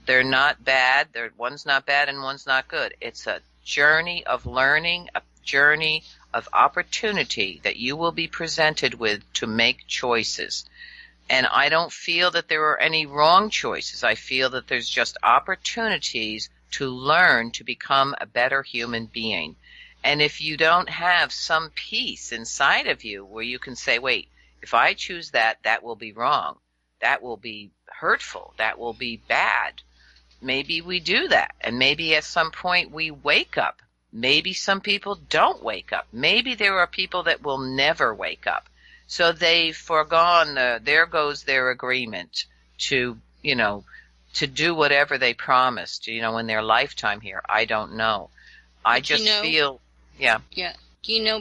They're not bad. One's not bad and one's not good. It's a journey of learning, a journey of opportunity that you will be presented with to make choices. And I don't feel that there are any wrong choices. I feel that there's just opportunities to learn to become a better human being. And if you don't have some peace inside of you where you can say, wait, if I choose that, that will be wrong. That will be hurtful. That will be bad. Maybe we do that. And maybe at some point we wake up. Maybe some people don't wake up. Maybe there are people that will never wake up. So they've foregone, there goes their agreement to, to do whatever they promised, in their lifetime here. I don't know. I just feel, yeah. Yeah.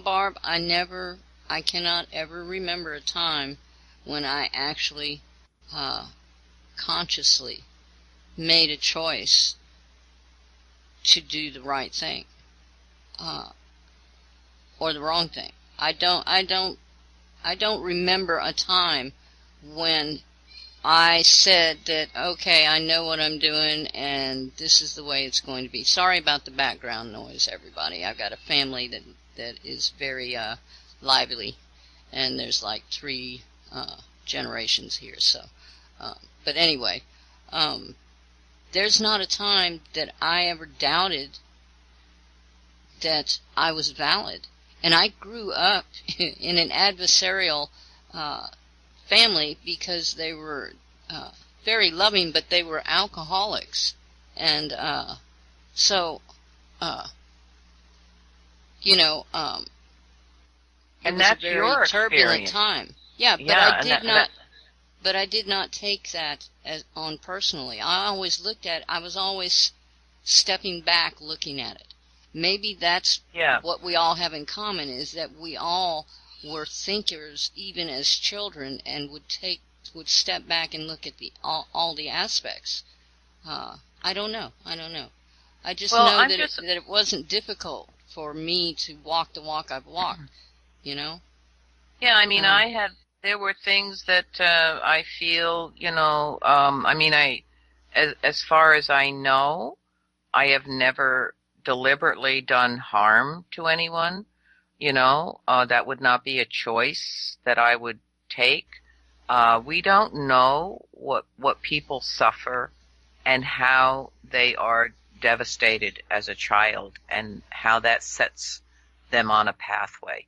Barb, I cannot ever remember a time when I actually consciously made a choice to do the right thing or the wrong thing. I don't remember a time when I said that, okay, I know what I'm doing and this is the way it's going to be. Sorry about the background noise, everybody. I've got a family that is very lively, and there's like 3 generations here. So, but anyway, there's not a time that I ever doubted that I was valid. And I grew up in an adversarial family because they were very loving, but they were alcoholics. And so, it and was a that's very your turbulent experience. time. Yeah, but Yeah, I did not take that on personally. I was always stepping back, looking at it. Maybe that's what we all have in common, is that we all were thinkers even as children and would step back and look at all the aspects. I don't know. I just know that it wasn't difficult for me to walk the walk I've walked, Yeah, I mean, there were things that I feel, as far as I know, I have never deliberately done harm to anyone. That would not be a choice that I would take. We don't know what people suffer and how they are devastated as a child and how that sets them on a pathway.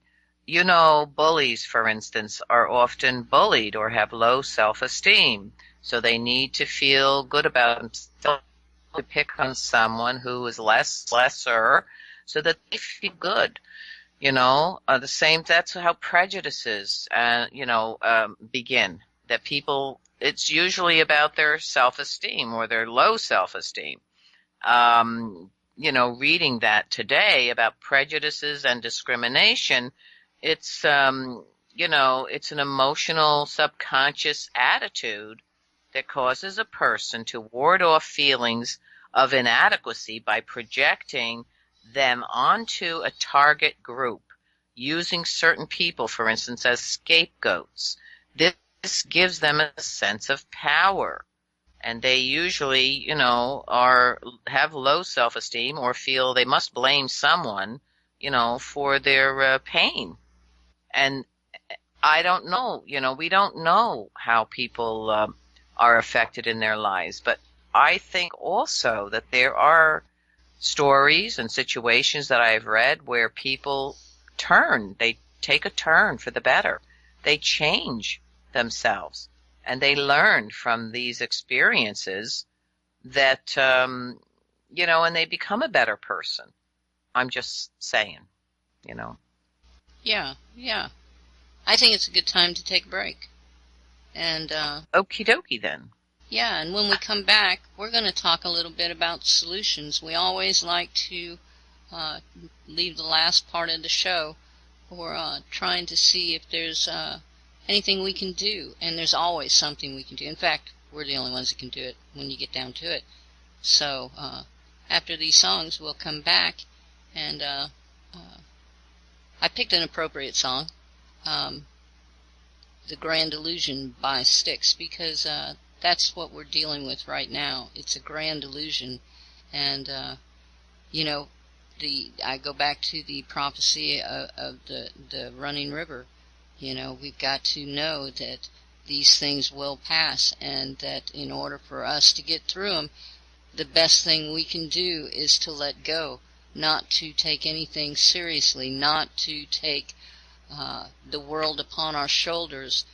Bullies, for instance, are often bullied or have low self-esteem, so they need to feel good about themselves, to pick on someone who is lesser so that they feel good. The same, that's how prejudices, begin. That people, it's usually about their self-esteem or their low self-esteem. Reading that today about prejudices and discrimination, it's, it's an emotional subconscious attitude that causes a person to ward off feelings of inadequacy by projecting them onto a target group, using certain people, for instance, as scapegoats. This gives them a sense of power, and they usually, have low self-esteem or feel they must blame someone, for their pain. And I don't know, we don't know how people are affected in their lives, but I think also that there are stories and situations that I've read where people they take a turn for the better. They change themselves, and they learn from these experiences that and they become a better person. I'm just saying, Yeah, yeah. I think it's a good time to take a break. And Okie dokie then. yeah, and when we come back, we're going to talk a little bit about solutions. We always like to leave the last part of the show for trying to see if there's anything we can do. And there's always something we can do. In fact, we're the only ones that can do it when you get down to it. So after these songs, we'll come back, and I picked an appropriate song, The Grand Illusion by Styx, because that's what we're dealing with right now. It's a grand illusion, and I go back to the prophecy of the running river. We've got to know that these things will pass, and that in order for us to get through them, the best thing we can do is to let go, not to take anything seriously, not to take the world upon our shoulders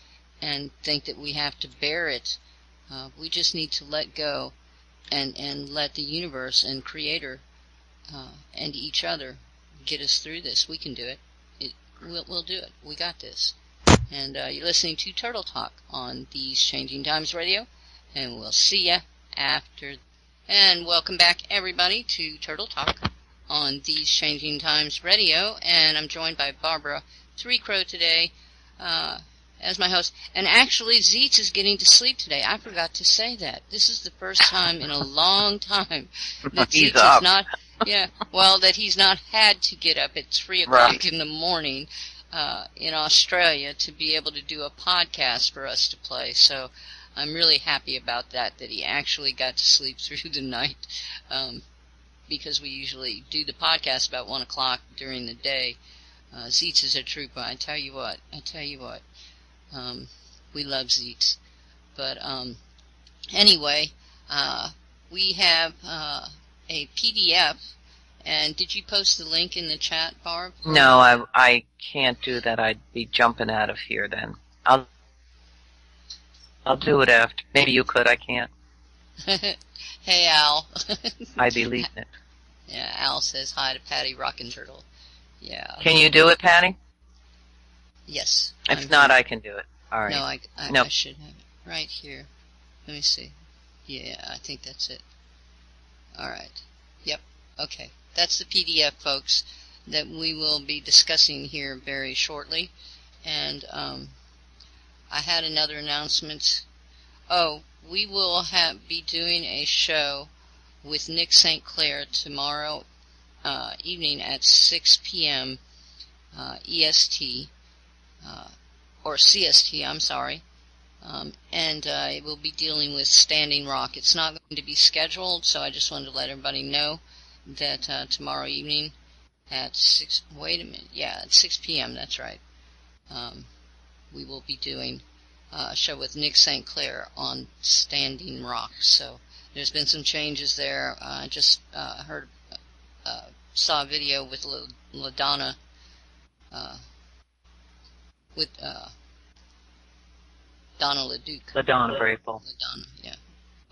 and think that we have to bear it. We just need to let go and let the universe and Creator and each other get us through this. We can do it. We'll do it. We got this. And you're listening to Turtle Talk on These Changing Times Radio, and we'll see ya after. And welcome back, everybody, to Turtle Talk on These Changing Times Radio, and I'm joined by Barbara Three Crow today as my host. And actually, Zeitz is getting to sleep today. I forgot to say that. This is the first time in a long time that He's Zeitz up. is not, that he's not had to get up at 3 o'clock in the morning in Australia to be able to do a podcast for us to play. So I'm really happy about that he actually got to sleep through the night, because we usually do the podcast about 1 o'clock during the day. Zeitz is a trooper. I tell you what. We love Zeitz. But anyway, we have a PDF. And did you post the link in the chat, Barb? No, I can't do that. I'd be jumping out of here then. I'll do it after. Maybe you could. I can't. Hey, Al. I'd be leaving it. Yeah, Al says hi to Patty Walkinturtle. Yeah. Can you do it, Patty? Yes. If not, I can do it. All right. No, I should have it right here. Let me see. Yeah, I think that's it. All right. Yep. Okay. That's the PDF, folks, that we will be discussing here very shortly. And I had another announcement. Oh, we will be doing a show with Nick St. Clair tomorrow evening at 6 p.m. EST, or CST, I'm sorry. And it will be dealing with Standing Rock. It's not going to be scheduled, so I just wanted to let everybody know that tomorrow evening at 6, at 6 p.m., that's right, we will be doing a show with Nick St. Clair on Standing Rock. So there's been some changes there. I just saw a video with LaDonna, with Donna LaDuke. LaDonna Brapel. LaDonna, yeah.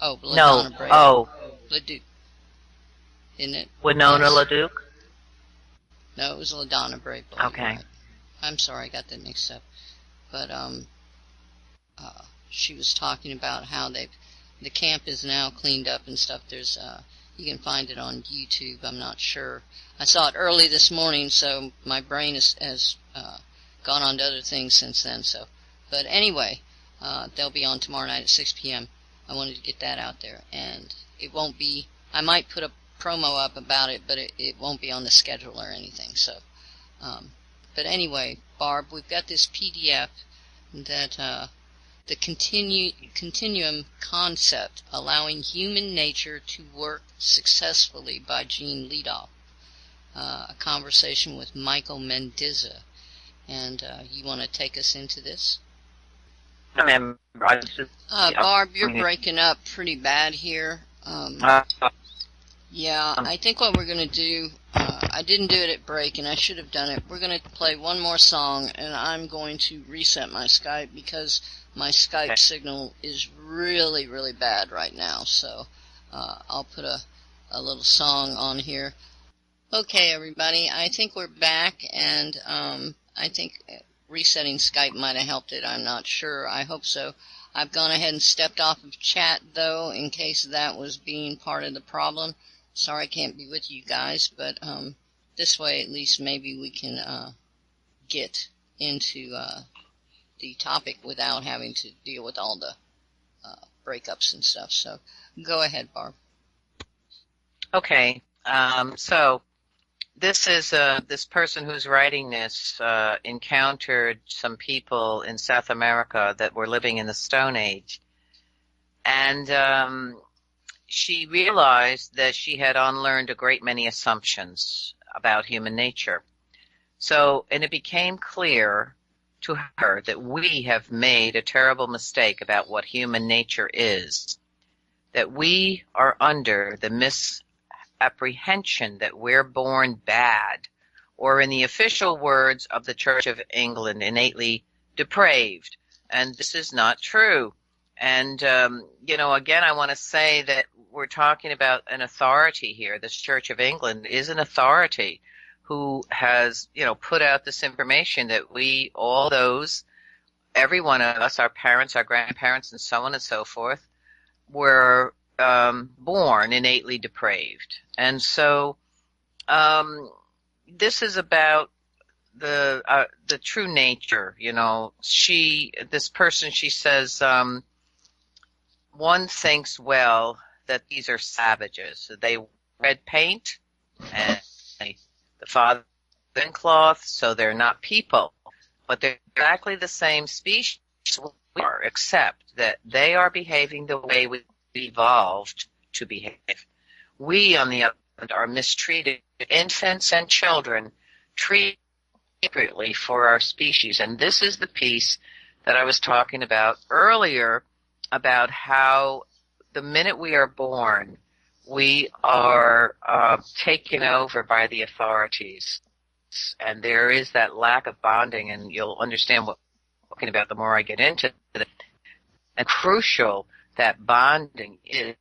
Oh, No. LaDonna Brapel. Oh. LaDuke. Isn't it? Winona Yes. LaDuke? No, it was LaDonna Brapel. Okay. Right. I'm sorry, I got that mixed up. But she was talking about how the camp is now cleaned up and stuff. There's you can find it on YouTube. I'm not sure. I saw it early this morning, so my brain has gone on to other things since then. So, but anyway, they'll be on tomorrow night at 6 p.m. I wanted to get that out there, and it won't be. I might put a promo up about it, but it won't be on the schedule or anything. So, but anyway, Barb, we've got this PDF that the continuum concept, allowing human nature to work successfully, by Gene Leadoff. A conversation with Michael Mendiza, and you want to take us into this? Barb, you're breaking up pretty bad here. Yeah, I think what we're going to do, I didn't do it at break, and I should have done it. We're going to play one more song, and I'm going to reset my Skype because my Skype signal is really, really bad right now. So I'll put a a little song on here. Okay, everybody, I think we're back, and I think resetting Skype might have helped it. I'm not sure. I hope so. I've gone ahead and stepped off of chat, though, in case that was being part of the problem. Sorry I can't be with you guys, but this way at least maybe we can get into the topic without having to deal with all the breakups and stuff. So go ahead, Barb. Okay. So this is this person who's writing this encountered some people in South America that were living in the Stone Age. And she realized that she had unlearned a great many assumptions about human nature. So, and it became clear to her that we have made a terrible mistake about what human nature is, that we are under the misapprehension that we're born bad, or in the official words of the Church of England, innately depraved. And this is not true. And, again, I want to say that we're talking about an authority here. This Church of England is an authority who has, put out this information that every one of us, our parents, our grandparents, and so on and so forth, were born innately depraved. And so this is about the true nature. This person, she says, one thinks, well, that these are savages. They red paint and the father in cloth, so they're not people. But they're exactly the same species we are, except that they are behaving the way we evolved to behave. We, on the other hand, are mistreated. Infants and children treated appropriately for our species. And this is the piece that I was talking about earlier, about how the minute we are born, we are taken over by the authorities. And there is that lack of bonding, and you'll understand what I'm talking about the more I get into it. And crucial that bonding is.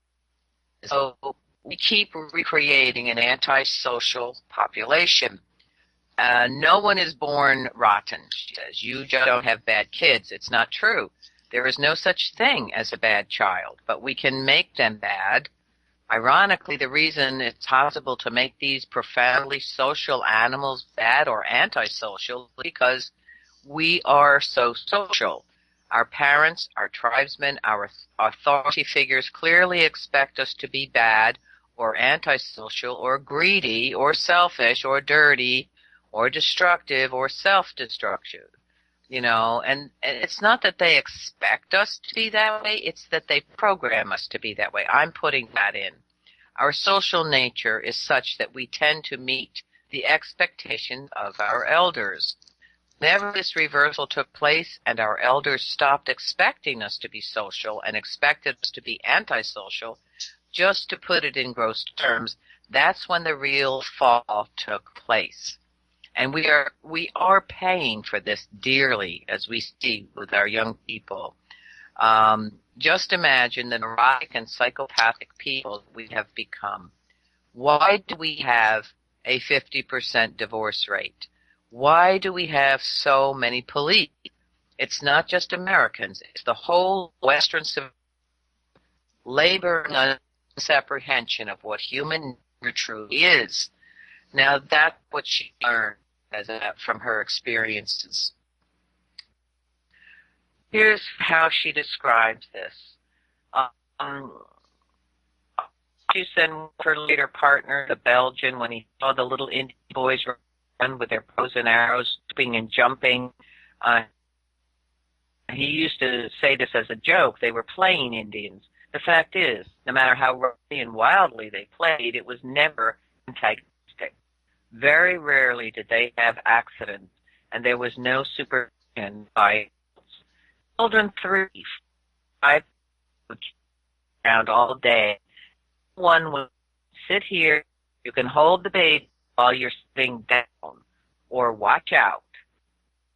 So we keep recreating an antisocial population. No one is born rotten, she says. You just don't have bad kids. It's not true. There is no such thing as a bad child, but we can make them bad. Ironically, the reason it's possible to make these profoundly social animals bad or antisocial is because we are so social. Our parents, our tribesmen, our authority figures clearly expect us to be bad or antisocial or greedy or selfish or dirty or destructive or self-destructive. And it's not that they expect us to be that way, it's that they program us to be that way. I'm putting that in. Our social nature is such that we tend to meet the expectations of our elders. Whenever this reversal took place and our elders stopped expecting us to be social and expected us to be antisocial, just to put it in gross terms, that's when the real fall took place. And we are paying for this dearly, as we see with our young people. Just imagine the neurotic and psychopathic people we have become. Why do we have a 50% divorce rate? Why do we have so many police? It's not just Americans. It's the whole Western labor and misapprehension of what human nature truly is. Now, that's what she learned from her experiences. Here's how she describes this. She said her later partner, the Belgian, when he saw the little Indian boys run with their bows and arrows, swooping and jumping, he used to say this as a joke. They were playing Indians. The fact is, no matter how roughly and wildly they played, it was never antagonistic. Very rarely did they have accidents, and there was no supervision by children 3, 5 around all day. One would sit here. You can hold the baby while you're sitting down, or watch out.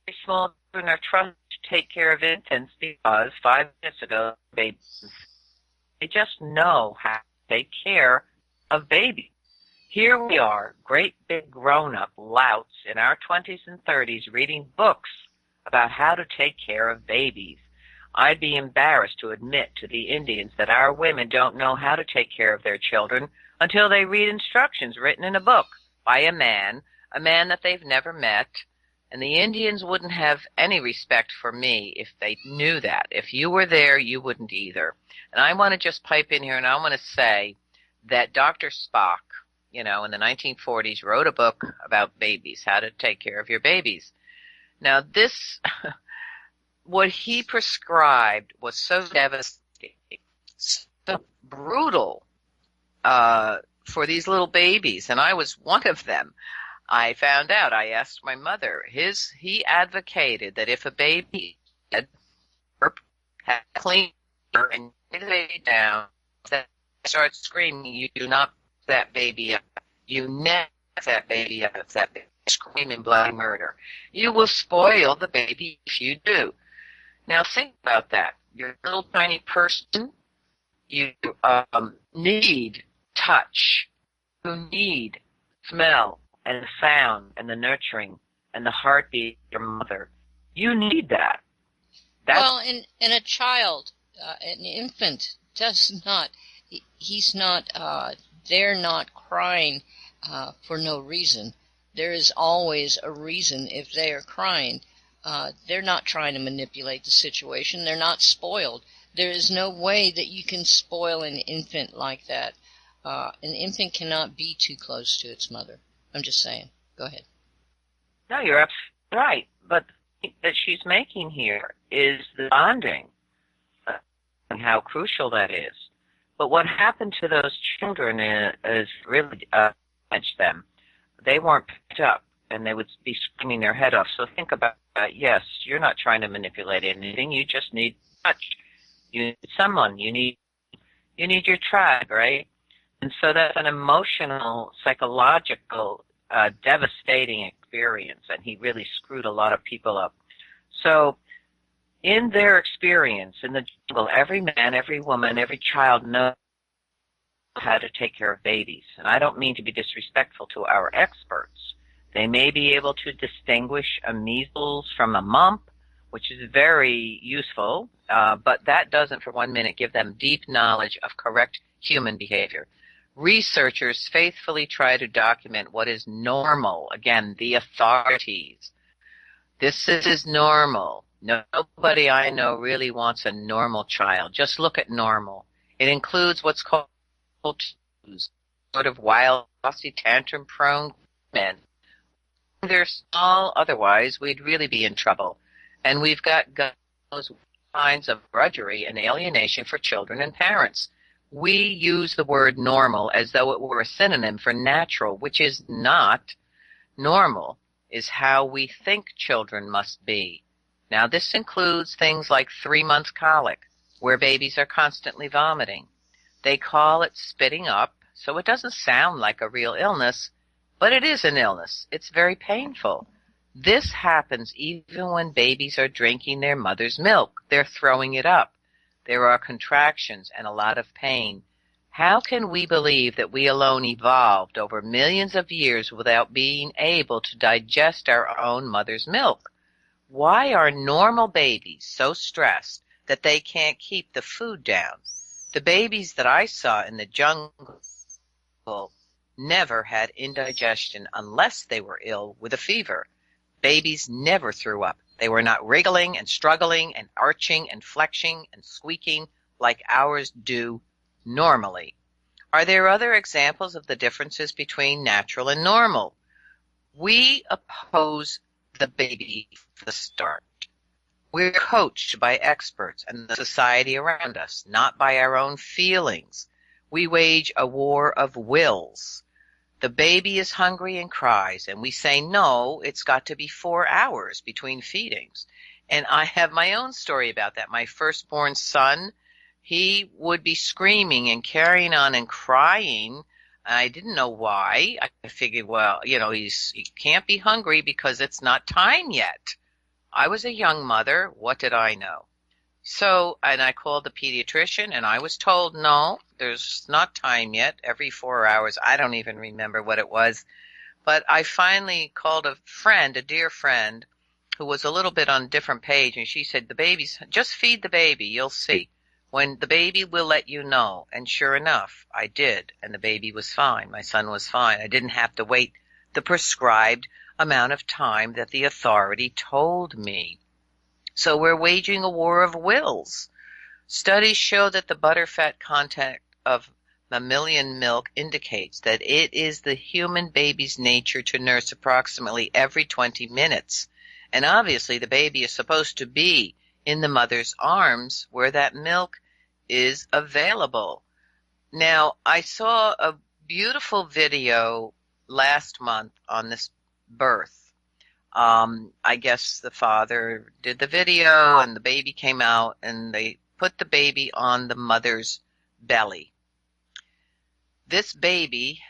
Very small children are trusted to take care of infants because 5 minutes ago, babies, they just know how to take care of babies. Here we are, great big grown-up louts in our 20s and 30s reading books about how to take care of babies. I'd be embarrassed to admit to the Indians that our women don't know how to take care of their children until they read instructions written in a book by a man that they've never met. And the Indians wouldn't have any respect for me if they knew that. If you were there, you wouldn't either. And I want to just pipe in here, and I want to say that Dr. Spock, in the 1940s, wrote a book about babies, how to take care of your babies. Now, this, what he prescribed was so devastating, so brutal for these little babies, and I was one of them. I found out, I asked my mother, he advocated that if a baby had clean and lay the baby down, that starts screaming, you do not pick that baby up. You never pick that baby up if that baby is screaming bloody murder. You will spoil the baby if you do. Now think about that. You're a little tiny person. You need touch. You need smell and the sound and the nurturing and the heartbeat of your mother. You need that. Well, and a child, an infant, does not, he's not, they're not crying for no reason. There is always a reason if they are crying. They're not trying to manipulate the situation. They're not spoiled. There is no way that you can spoil an infant like that. An infant cannot be too close to its mother. I'm just saying. Go ahead. No, you're absolutely right. But the point that she's making here is the bonding and how crucial that is. But what happened to those children is really damaged them. They weren't picked up, and they would be screaming their head off. So think about that. Yes, you're not trying to manipulate anything. You just need touch. You need someone. You need your tribe, right? And so that's an emotional, psychological, devastating experience, and he really screwed a lot of people up. So in their experience in the jungle, every man, every woman, every child knows how to take care of babies. And I don't mean to be disrespectful to our experts. They may be able to distinguish a measles from a mump, which is very useful, but that doesn't for 1 minute give them deep knowledge of correct human behavior. Researchers faithfully try to document what is normal. Again, the authorities. This is normal. Nobody I know really wants a normal child. Just look at normal. It includes what's called sort of wild, fussy, tantrum-prone men. If they're small, otherwise we'd really be in trouble. And we've got those kinds of drudgery and alienation for children and parents. We use the word normal as though it were a synonym for natural, which is not. Normal is how we think children must be. Now, this includes things like 3-month colic, where babies are constantly vomiting. They call it spitting up, so it doesn't sound like a real illness, but it is an illness. It's very painful. This happens even when babies are drinking their mother's milk. They're throwing it up. There are contractions and a lot of pain. How can we believe that we alone evolved over millions of years without being able to digest our own mother's milk? Why are normal babies so stressed that they can't keep the food down? The babies that I saw in the jungle never had indigestion unless they were ill with a fever. Babies never threw up. They were not wriggling and struggling and arching and flexing and squeaking like ours do normally. Are there other examples of the differences between natural and normal? We oppose the baby from the start. We're coached by experts and the society around us, not by our own feelings. We wage a war of wills. The baby is hungry and cries, and we say, no, it's got to be 4 hours between feedings. And I have my own story about that. My firstborn son, he would be screaming and carrying on and crying. I didn't know why. I figured, well, he can't be hungry because it's not time yet. I was a young mother. What did I know? So, and I called the pediatrician, and I was told, no, there's not time yet. Every 4 hours, I don't even remember what it was. But I finally called a friend, a dear friend, who was a little bit on a different page, and she said, just feed the baby, you'll see. When the baby will let you know. And sure enough, I did, and the baby was fine. My son was fine. I didn't have to wait the prescribed amount of time that the authority told me. So we're waging a war of wills. Studies show that the butterfat content of mammalian milk indicates that it is the human baby's nature to nurse approximately every 20 minutes. And obviously the baby is supposed to be in the mother's arms where that milk is available. Now, I saw a beautiful video last month on this birth. I guess the father did the video and the baby came out and they put the baby on the mother's belly. This baby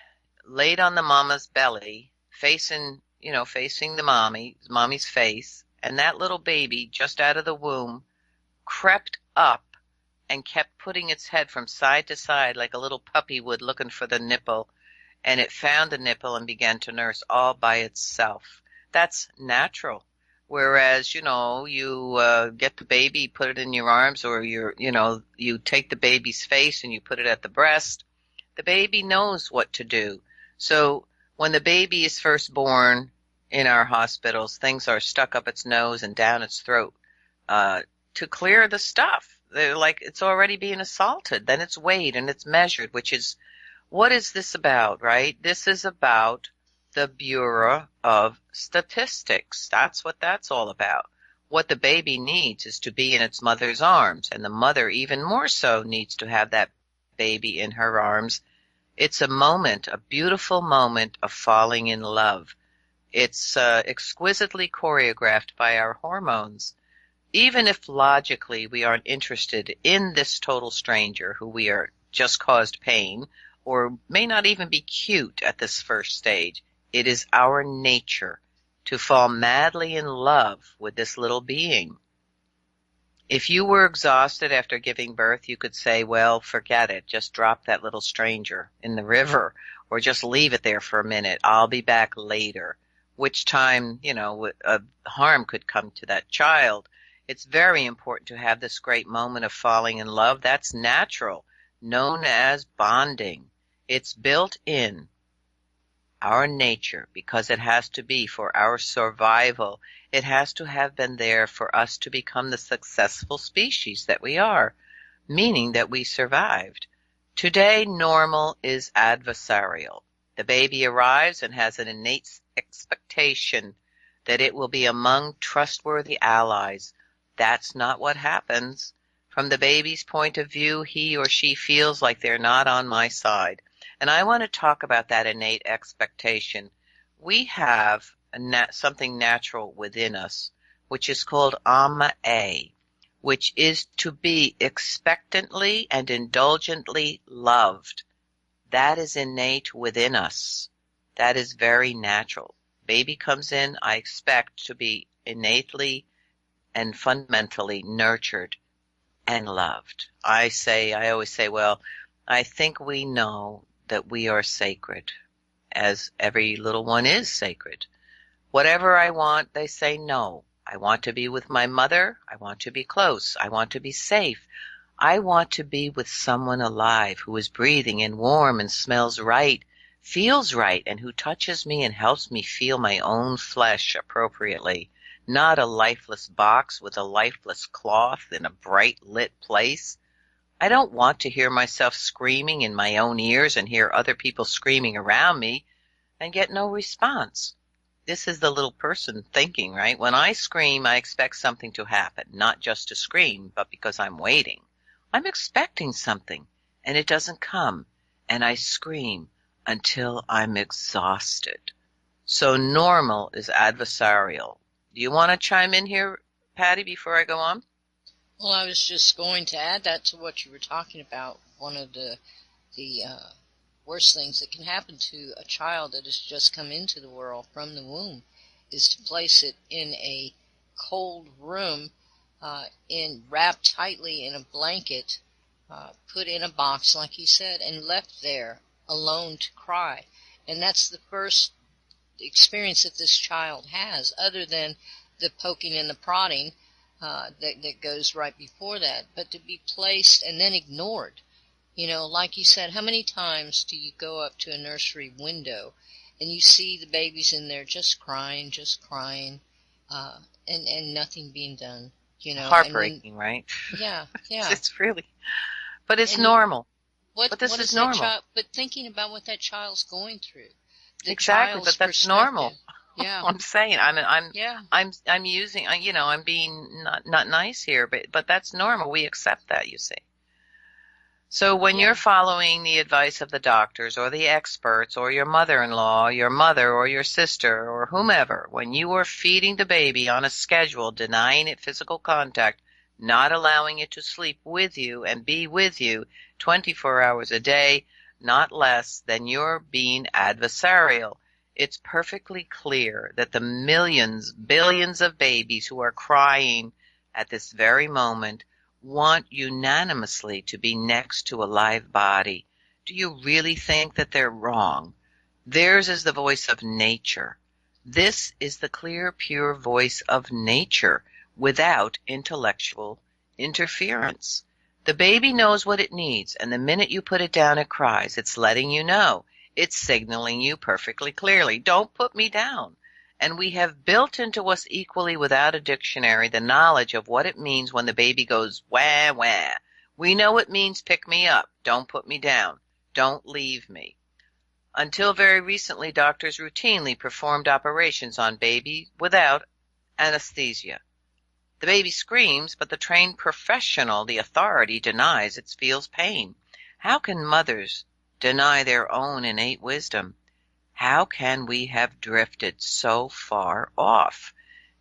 laid on the mama's belly, facing the mommy's face, and that little baby just out of the womb crept up and kept putting its head from side to side like a little puppy would looking for the nipple, and it found the nipple and began to nurse all by itself. That's natural. Whereas, you get the baby, put it in your arms, or you take the baby's face and you put it at the breast. The baby knows what to do. So when the baby is first born in our hospitals, things are stuck up its nose and down its throat to clear the stuff. They're like it's already being assaulted. Then it's weighed and it's measured, which is, what is this about, right? This is about the Bureau of Statistics. That's what that's all about. What the baby needs is to be in its mother's arms, and the mother even more so needs to have that baby in her arms. It's a moment, a beautiful moment of falling in love. It's exquisitely choreographed by our hormones. Even if logically we aren't interested in this total stranger who we are just caused pain, or may not even be cute at this first stage, it is our nature to fall madly in love with this little being. If you were exhausted after giving birth, you could say, well, forget it. Just drop that little stranger in the river, or just leave it there for a minute. I'll be back later, which time, harm could come to that child. It's very important to have this great moment of falling in love. That's natural, known as bonding. It's built in our nature because it has to be for our survival. It has to have been there for us to become the successful species that we are, meaning that we survived. Today, normal is adversarial. The baby arrives and has an innate expectation that it will be among trustworthy allies. That's not what happens. From the baby's point of view, he or she feels like they're not on my side. And I want to talk about that innate expectation. We have something natural within us, which is called ama-a, which is to be expectantly and indulgently loved. That is innate within us. That is very natural. Baby comes in, I expect to be innately and fundamentally nurtured and loved. I always say, well, I think we know that we are sacred, as every little one is sacred. Whatever I want, they say no. I want to be with my mother. I want to be close. I want to be safe. I want to be with someone alive who is breathing and warm and smells right, feels right, and who touches me and helps me feel my own flesh appropriately, not a lifeless box with a lifeless cloth in a bright lit place. I don't want to hear myself screaming in my own ears and hear other people screaming around me and get no response. This is the little person thinking, right? When I scream, I expect something to happen, not just to scream, but because I'm waiting. I'm expecting something, and it doesn't come, and I scream until I'm exhausted. So normal is adversarial. Do you want to chime in here, Patty, before I go on? Well, I was just going to add that to what you were talking about. One of the worst things that can happen to a child that has just come into the world from the womb is to place it in a cold room wrapped tightly in a blanket, put in a box, like you said, and left there alone to cry. And that's the first experience that this child has, other than the poking and the prodding that goes right before that. But to be placed and then ignored, like you said, how many times do you go up to a nursery window and you see the babies in there just crying, and nothing being done, Heartbreaking, right? yeah, yeah. It's really, but it's And normal. what This what is is that normal. child? But thinking about what that child's going through, the Exactly, child's but that's perspective. normal. Yeah, I'm saying yeah, I'm using, I'm being not nice here, but that's normal. We accept that, you see. So when yeah. you're following the advice of the doctors or the experts or your mother-in-law, your mother or your sister or whomever, when you are feeding the baby on a schedule, denying it physical contact, not allowing it to sleep with you and be with you 24 hours a day, not less, then you're being adversarial. It's perfectly clear that the millions, billions of babies who are crying at this very moment want unanimously to be next to a live body. Do you really think that they're wrong? Theirs is the voice of nature. This is the clear, pure voice of nature without intellectual interference. The baby knows what it needs, and the minute you put it down, it cries. It's letting you know. It's signaling you perfectly clearly. Don't put me down. And we have built into us equally without a dictionary the knowledge of what it means when the baby goes wah, wah. We know it means pick me up, don't put me down, don't leave me. Until very recently, doctors routinely performed operations on babies without anesthesia. The baby screams, but the trained professional, the authority, denies it feels pain. How can mothers deny their own innate wisdom? How can we have drifted so far off?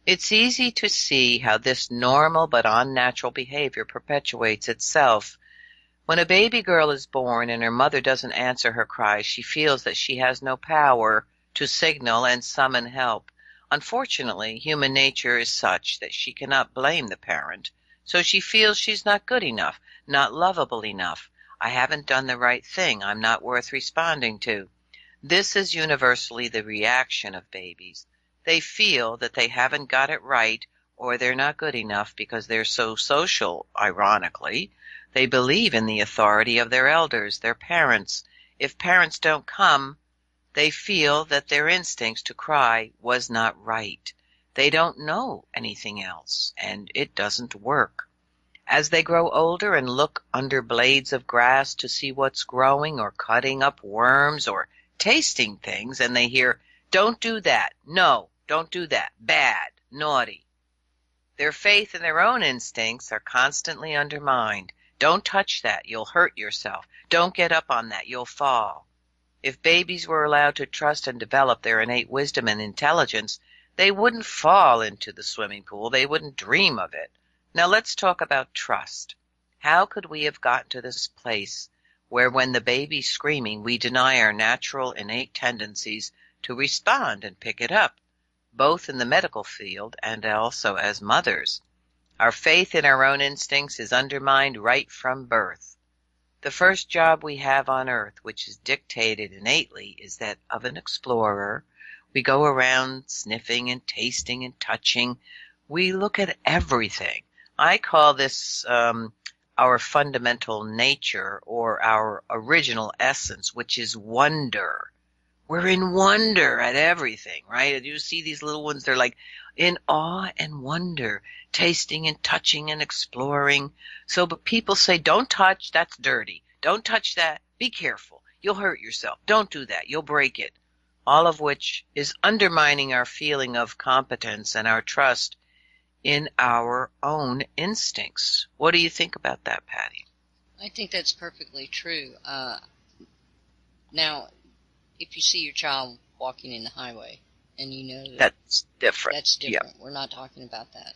It's easy to see how this normal but unnatural behavior perpetuates itself. When a baby girl is born and her mother doesn't answer her cries, she feels that she has no power to signal and summon help. Unfortunately, human nature is such that she cannot blame the parent, so she feels she's not good enough, not lovable enough. I haven't done the right thing. I'm not worth responding to. This is universally the reaction of babies. They feel that they haven't got it right or they're not good enough because they're so social, ironically. They believe in the authority of their elders, their parents. If parents don't come, they feel that their instincts to cry was not right. They don't know anything else, and it doesn't work. As they grow older and look under blades of grass to see what's growing or cutting up worms or tasting things, and they hear, "Don't do that. No, don't do that. Bad. Naughty." Their faith in their own instincts are constantly undermined. Don't touch that. You'll hurt yourself. Don't get up on that. You'll fall. If babies were allowed to trust and develop their innate wisdom and intelligence, they wouldn't fall into the swimming pool. They wouldn't dream of it. Now let's talk about trust. How could we have gotten to this place where when the baby's screaming, we deny our natural innate tendencies to respond and pick it up, both in the medical field and also as mothers? Our faith in our own instincts is undermined right from birth. The first job we have on earth, which is dictated innately, is that of an explorer. We go around sniffing and tasting and touching. We look at everything. I call this our fundamental nature or our original essence, which is wonder. We're in wonder at everything, right? You see these little ones, they're like in awe and wonder, tasting and touching and exploring. So, but people say, don't touch, that's dirty. Don't touch that, be careful. You'll hurt yourself. Don't do that, you'll break it. All of which is undermining our feeling of competence and our trust in our own instincts. What do you think about that, Patty? I think that's perfectly true. Now, if you see your child walking in the highway and you know that's different. That's different. Yep. We're not talking about that.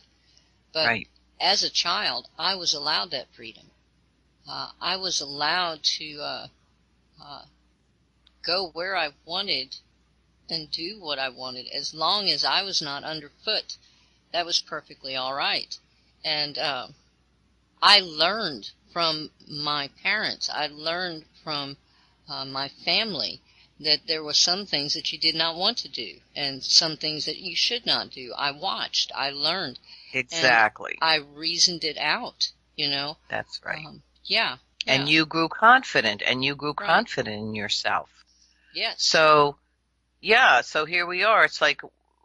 But right. As a child, I was allowed that freedom. I was allowed to go where I wanted and do what I wanted as long as I was not underfoot. That was perfectly all right. And I learned from my parents. I learned from my family that there were some things that you did not want to do and some things that you should not do. I watched, I learned, and Exactly. I reasoned it out, you know. That's right. Yeah, And yeah, you grew confident, and you grew right. confident in yourself. Yes. So, yeah, so here we are. It's like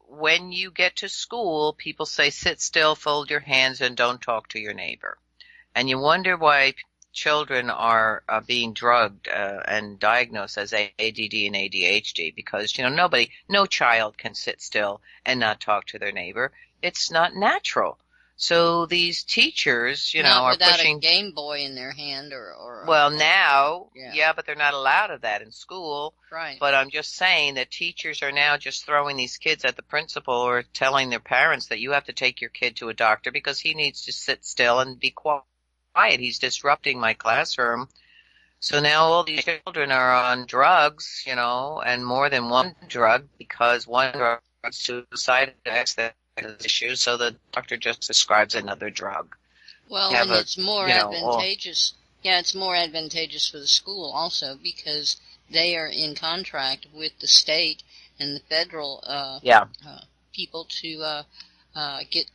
when you get to school, people say, sit still, fold your hands, and don't talk to your neighbor. And you wonder why children are being drugged and diagnosed as ADD and ADHD, because, no child can sit still and not talk to their neighbor. It's not natural. So these teachers, Not are without a pushing. Game Boy in their hand Well, now, yeah, yeah, but they're not allowed of that in school. right. But I'm just saying that teachers are now just throwing these kids at the principal or telling their parents that you have to take your kid to a doctor because he needs to sit still and be quiet. He's disrupting my classroom. So now all these children are on drugs, and more than one drug because one drug is suicide issues, so the doctor just prescribes another drug. Well, Have and a, it's more advantageous. Yeah, it's more advantageous for the school also because they are in contract with the state and the federal people to get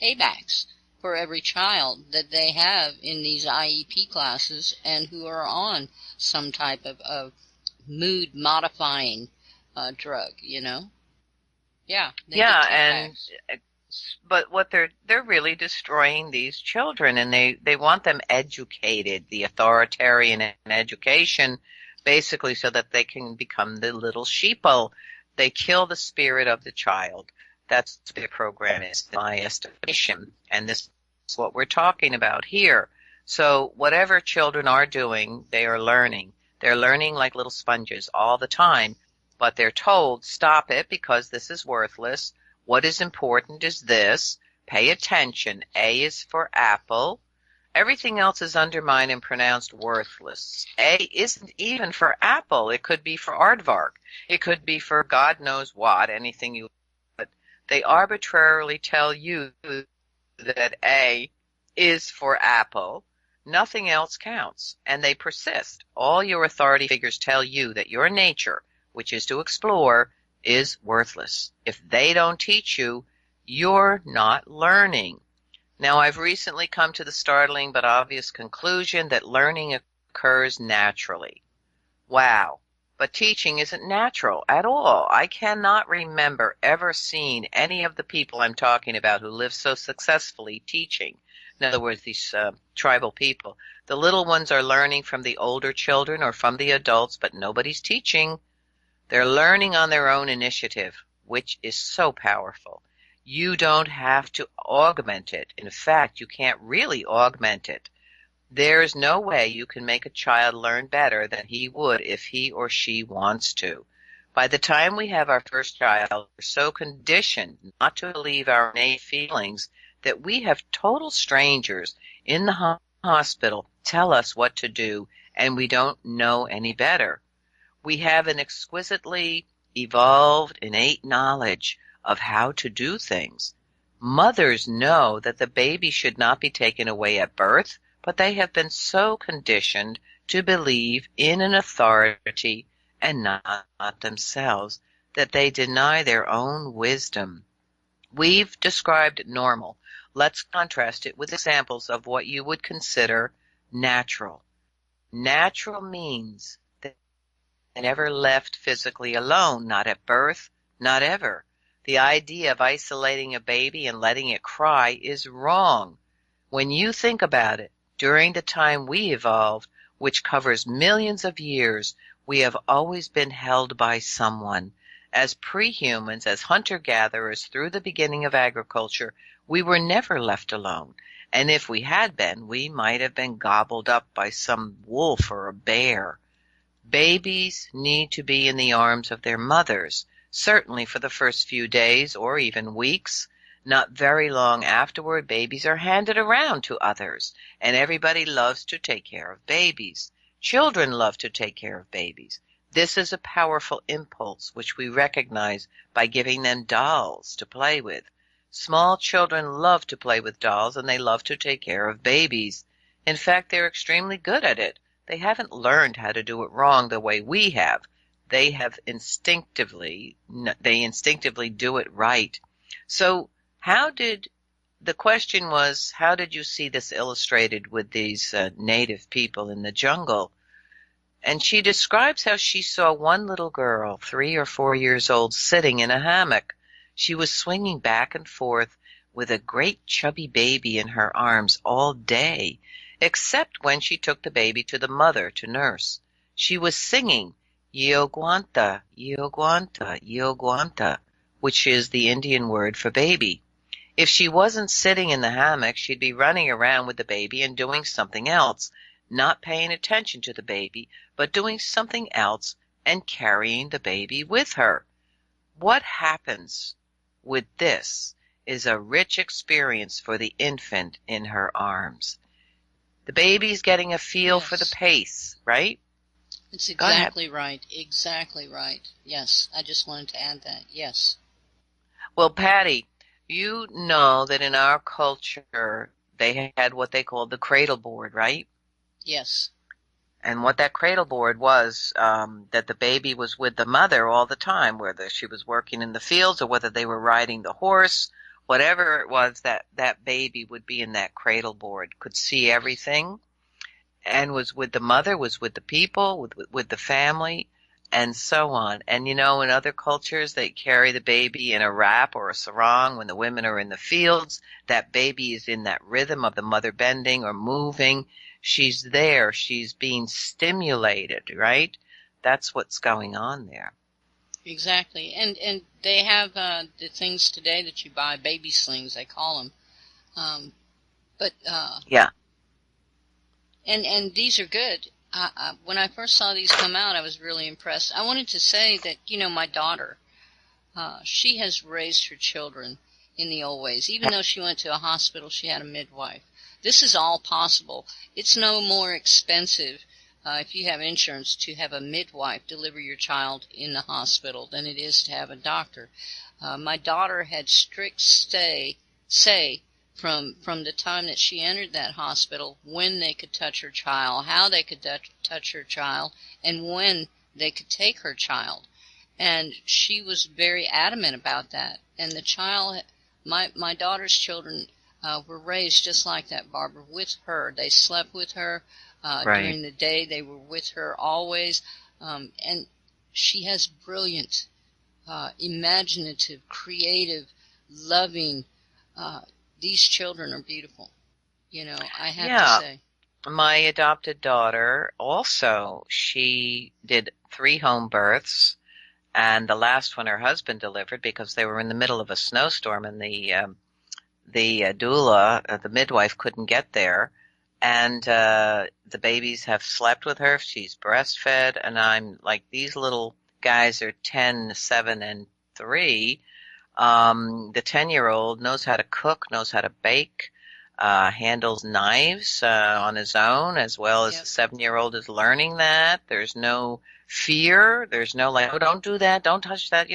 paybacks for every child that they have in these IEP classes and who are on some type of mood modifying drug, Yeah, they get kickbacks. But what they're really destroying these children, and they want them educated, the authoritarian education, basically so that they can become the little sheeple. They kill the spirit of the child. That's what their program is, in my estimation. And this is what we're talking about here. So whatever children are doing, they are learning. They're learning like little sponges all the time, but they're told, stop it because this is worthless. What is important is this. Pay attention. A is for apple. Everything else is undermined and pronounced worthless. A isn't even for apple. It could be for aardvark. It could be for God knows what, anything you want. They arbitrarily tell you that A is for apple. Nothing else counts. And they persist. All your authority figures tell you that your nature, which is to explore, is worthless. If they don't teach you, you're not learning. Now, I've recently come to the startling but obvious conclusion that learning occurs naturally. Wow. But teaching isn't natural at all. I cannot remember ever seeing any of the people I'm talking about who live so successfully teaching. In other words, these tribal people. The little ones are learning from the older children or from the adults, but nobody's teaching. They're learning on their own initiative, which is so powerful. You don't have to augment it. In fact, you can't really augment it. There's no way you can make a child learn better than he would if he or she wants to. By the time we have our first child, we're so conditioned not to believe our innate feelings that we have total strangers in the hospital tell us what to do, and we don't know any better. We have an exquisitely evolved, innate knowledge of how to do things. Mothers know that the baby should not be taken away at birth, but they have been so conditioned to believe in an authority and not themselves that they deny their own wisdom. We've described normal. Let's contrast it with examples of what you would consider natural. Natural means that they never left physically alone, not at birth, not ever. The idea of isolating a baby and letting it cry is wrong. When you think about it, during the time we evolved, which covers millions of years, we have always been held by someone. As pre-humans, as hunter-gatherers through the beginning of agriculture, we were never left alone. And if we had been, we might have been gobbled up by some wolf or a bear. Babies need to be in the arms of their mothers, certainly for the first few days or even weeks. Not very long afterward, babies are handed around to others, and everybody loves to take care of babies. Children love to take care of babies. This is a powerful impulse which we recognize by giving them dolls to play with. Small children love to play with dolls, and they love to take care of babies. In fact, they're extremely good at it. They haven't learned how to do it wrong the way we have. They instinctively do it right. So the question was, how did you see this illustrated with these native people in the jungle? And she describes how she saw one little girl, 3 or 4 years old, sitting in a hammock. She was swinging back and forth with a great chubby baby in her arms all day, except when she took the baby to the mother to nurse. She was singing, Yoguanta, Yoguanta, Yoguanta, which is the Indian word for baby. If she wasn't sitting in the hammock, she'd be running around with the baby and doing something else, not paying attention to the baby, but doing something else and carrying the baby with her. What happens with this is a rich experience for the infant in her arms. The baby's getting a feel for the pace, right? It's exactly right. Exactly right. Yes, I just wanted to add that. Yes. Well, Patty, you know that in our culture they had what they called the cradle board, right? Yes. And what that cradle board was, that the baby was with the mother all the time, whether she was working in the fields or whether they were riding the horse, whatever it was, that baby would be in that cradle board, could see everything, and was with the mother, was with the people, with the family, and so on. And in other cultures, they carry the baby in a wrap or a sarong when the women are in the fields. That baby is in that rhythm of the mother bending or moving. She's there. She's being stimulated, right? That's what's going on there. Exactly. And they have the things today that you buy, baby slings, they call them. Yeah. And these are good. When I first saw these come out, I was really impressed. I wanted to say that, my daughter, she has raised her children in the old ways. Even though she went to a hospital, she had a midwife. This is all possible. It's no more expensive, if you have insurance, to have a midwife deliver your child in the hospital than it is to have a doctor. My daughter had strict say from the time that she entered that hospital, when they could touch her child, how they could touch her child, and when they could take her child. And she was very adamant about that. And the child, my daughter's children were raised just like that, Barbara, with her. They slept with her during the day. They were with her always. And she has brilliant, imaginative, creative, loving, these children are beautiful. I have to say. My adopted daughter also, she did 3 home births, and the last one her husband delivered because they were in the middle of a snowstorm, and the doula, the midwife, couldn't get there. And the babies have slept with her. She's breastfed, and I'm like, these little guys are 10, 7, and 3. The 10-year-old knows how to cook, knows how to bake, handles knives on his own, as well as the 7-year-old is learning that. There's no fear. There's no oh, don't do that, don't touch that.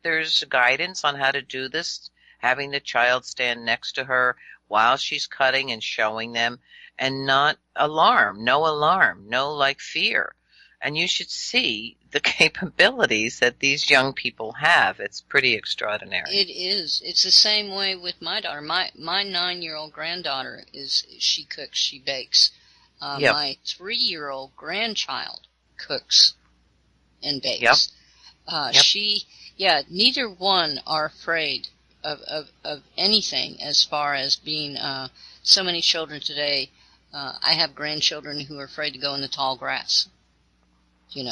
There's guidance on how to do this, having the child stand next to her while she's cutting and showing them, and not no alarm, no fear. And you should see the capabilities that these young people have. It's pretty extraordinary. It is. It's the same way with my daughter. My 9-year-old granddaughter she cooks, she bakes. My 3-year-old grandchild cooks and bakes. Neither one are afraid of anything as far as being so many children today. I have grandchildren who are afraid to go in the tall grass. Who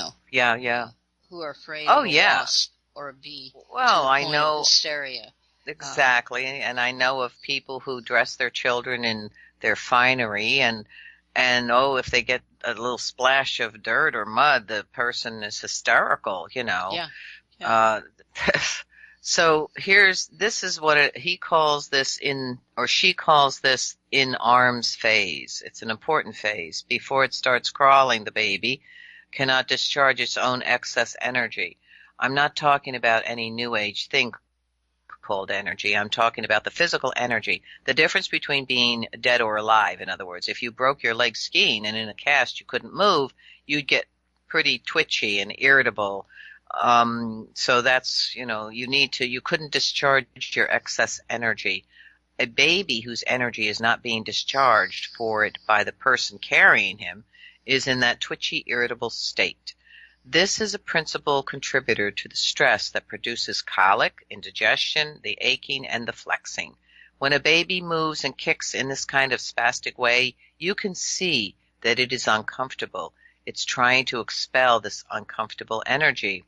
are afraid of a wasp or a bee. Well, I know hysteria. Exactly, and I know of people who dress their children in their finery, and if they get a little splash of dirt or mud, the person is hysterical. So this is what he calls this she calls this in arms phase. It's an important phase. Before it starts crawling, the baby cannot discharge its own excess energy. I'm not talking about any new age thing called energy. I'm talking about the physical energy. The difference between being dead or alive, in other words. If you broke your leg skiing and in a cast you couldn't move, you'd get pretty twitchy and irritable. So that's, you couldn't discharge your excess energy. A baby whose energy is not being discharged for it by the person carrying him is in that twitchy, irritable state. This is a principal contributor to the stress that produces colic, indigestion, the aching, and the flexing. When a baby moves and kicks in this kind of spastic way, you can see that it is uncomfortable. It's trying to expel this uncomfortable energy.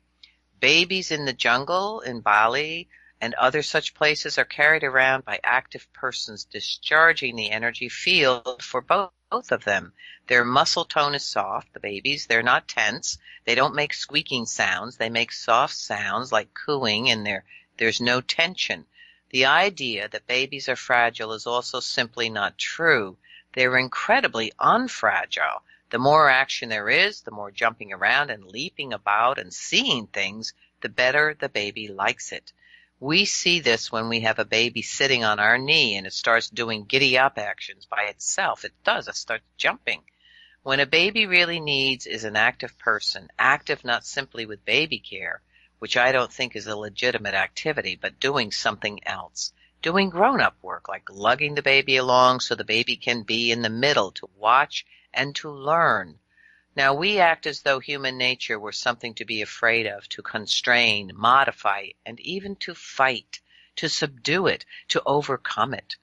Babies in the jungle, in Bali, and other such places are carried around by active persons discharging the energy field for both of them. Their muscle tone is soft, the babies. They're not tense. They don't make squeaking sounds. They make soft sounds like cooing, and there's no tension. The idea that babies are fragile is also simply not true. They're incredibly unfragile. The more action there is, the more jumping around and leaping about and seeing things, the better the baby likes it. We see this when we have a baby sitting on our knee and it starts doing giddy-up actions by itself. It does. It starts jumping. When a baby really needs is an active person, active not simply with baby care, which I don't think is a legitimate activity, but doing something else. Doing grown-up work, like lugging the baby along so the baby can be in the middle to watch and to learn. Now, we act as though human nature were something to be afraid of, to constrain, modify, and even to fight, to subdue it, to overcome it.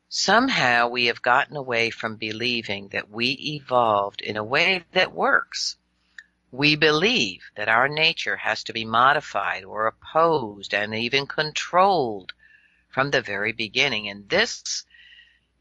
Somehow we have gotten away from believing that we evolved in a way that works. We believe that our nature has to be modified or opposed and even controlled from the very beginning, and this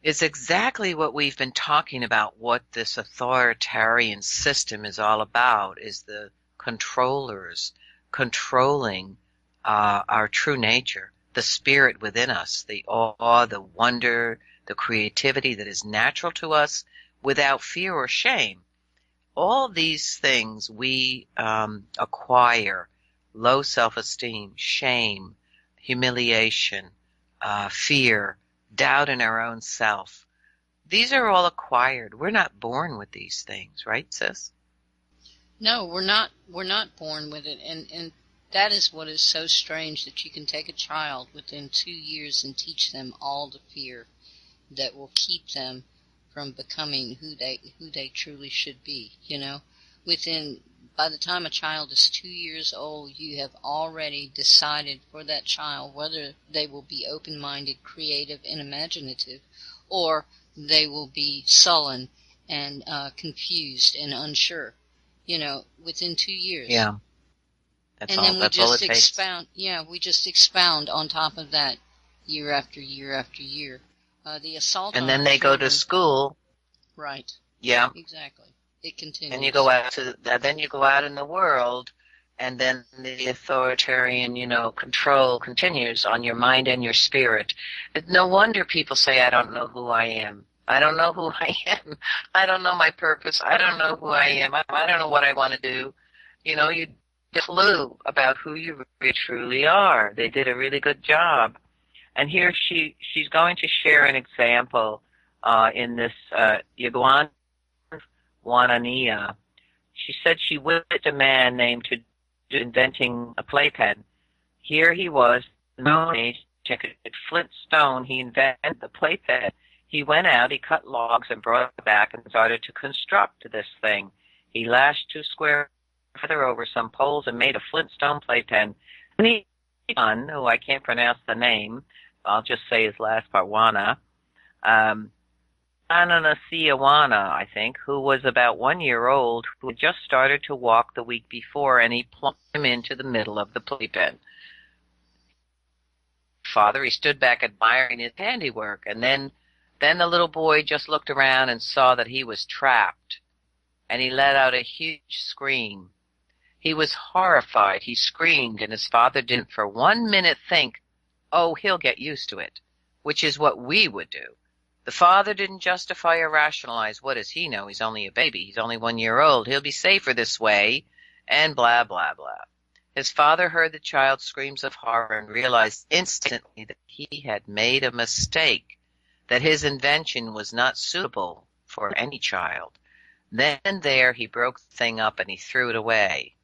is exactly what we've been talking about, what this authoritarian system is all about, is the controllers controlling our true nature, the spirit within us, the awe, the wonder, the creativity that is natural to us without fear or shame. All these things we acquire: low self-esteem, shame, humiliation, fear, doubt in our own self. These are all acquired. We're not born with these things, right, sis? No, we're not. We're not born with it, and that is what is so strange, that you can take a child within 2 years and teach them all the fear that will keep them from becoming who they truly should be. By the time a child is 2 years old, you have already decided for that child whether they will be open-minded, creative, and imaginative, or they will be sullen and confused and unsure. Within 2 years. Yeah, That's all it takes. We just expound on top of that year after year after year. The assault on and then our they children, go to school. Right. Yeah. Exactly. It continues. And you go out in the world, and then the authoritarian, control continues on your mind and your spirit. No wonder people say, I don't know who I am. I don't know who I am. I don't know my purpose. I don't know who I am. I don't know what I want to do. You get a clue about who you really truly are. They did a really good job. And here she's going to share an example in this Iguana Wanania. She said she witnessed a man named to inventing a playpen. Here he was, no age, Flintstone. He invented the playpen. He went out, he cut logs and brought it back and started to construct this thing. He lashed 2 square feather over some poles and made a Flintstone playpen. And he son, who I can't pronounce the name, I'll just say his last part, Wana, Ananasiawana, I think, who was about 1 year old, who had just started to walk the week before, and he plunked him into the middle of the playpen. Father, he stood back admiring his handiwork, and then the little boy just looked around and saw that he was trapped, and he let out a huge scream. He was horrified. He screamed, and his father didn't for 1 minute think, oh, he'll get used to it, which is what we would do. The father didn't justify or rationalize. What does he know? He's only a baby. He's only 1 year old. He'll be safer this way, and blah, blah, blah. His father heard the child's screams of horror and realized instantly that he had made a mistake, that his invention was not suitable for any child. Then and there he broke the thing up and he threw it away.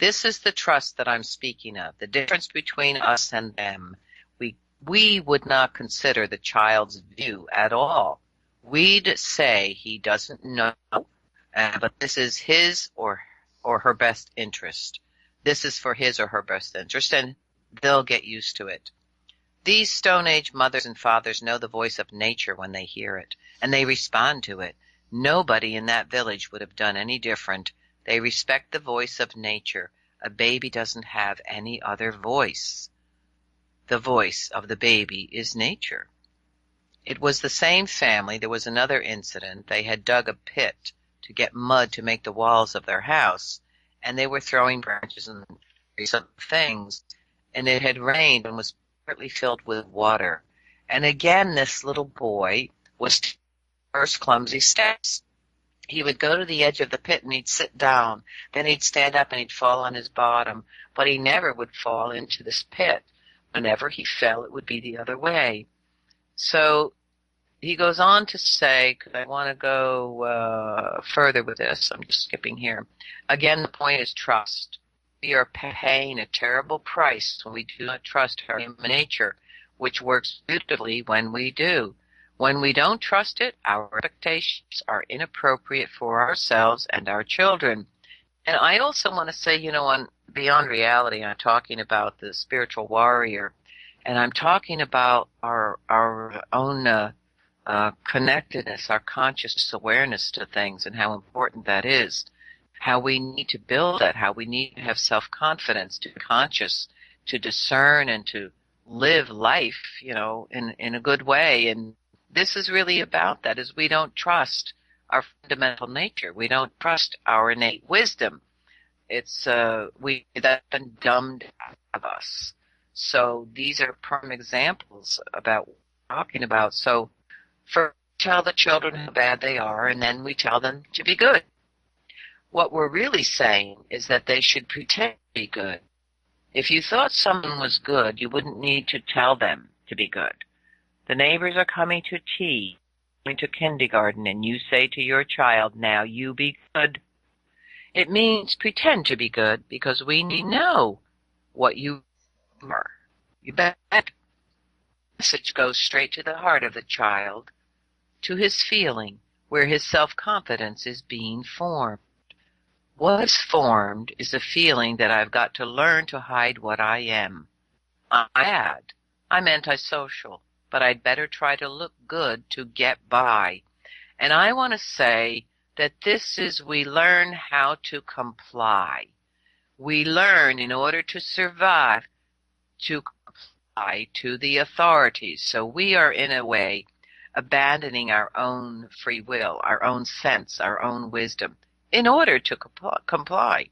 This is the trust that I'm speaking of, the difference between us and them. We would not consider the child's view at all. We'd say he doesn't know, but this is his or her best interest. This is for his or her best interest, and they'll get used to it. These Stone Age mothers and fathers know the voice of nature when they hear it, and they respond to it. Nobody in that village would have done any different. They respect the voice of nature. A baby doesn't have any other voice. The voice of the baby is nature. It was the same family. There was another incident. They had dug a pit to get mud to make the walls of their house, and they were throwing branches and some things, and it had rained and was partly filled with water. And again, this little boy was taking first clumsy steps. He would go to the edge of the pit and he'd sit down. Then he'd stand up and he'd fall on his bottom, but he never would fall into this pit. Whenever he fell, it would be the other way. So he goes on to say, because I want to go further with this, I'm just skipping here. Again, the point is trust. We are paying a terrible price when we do not trust our human nature, which works beautifully when we do. When we don't trust it, our expectations are inappropriate for ourselves and our children. And I also want to say, on Beyond Reality, I'm talking about the spiritual warrior, and I'm talking about our own connectedness, our conscious awareness to things and how important that is, how we need to build that, how we need to have self-confidence, to be conscious, to discern and to live life, in a good way. And this is really about that, is we don't trust our fundamental nature. We don't trust our innate wisdom. It's that's been dumbed out of us. So these are prime examples about what we're talking about. So first tell the children how bad they are, and then we tell them to be good. What we're really saying is that they should pretend to be good. If you thought someone was good, you wouldn't need to tell them to be good. The neighbors are coming to tea, going to kindergarten, and you say to your child, now you be good. It means pretend to be good, because we need to know what you are. You bet. The message goes straight to the heart of the child, to his feeling, where his self-confidence is being formed. What's formed is a feeling that I've got to learn to hide what I am. I'm antisocial, but I'd better try to look good to get by. And I want to say that this is, we learn how to comply. We learn, in order to survive, to comply to the authorities. So we are, in a way, abandoning our own free will, our own sense, our own wisdom, in order to comply.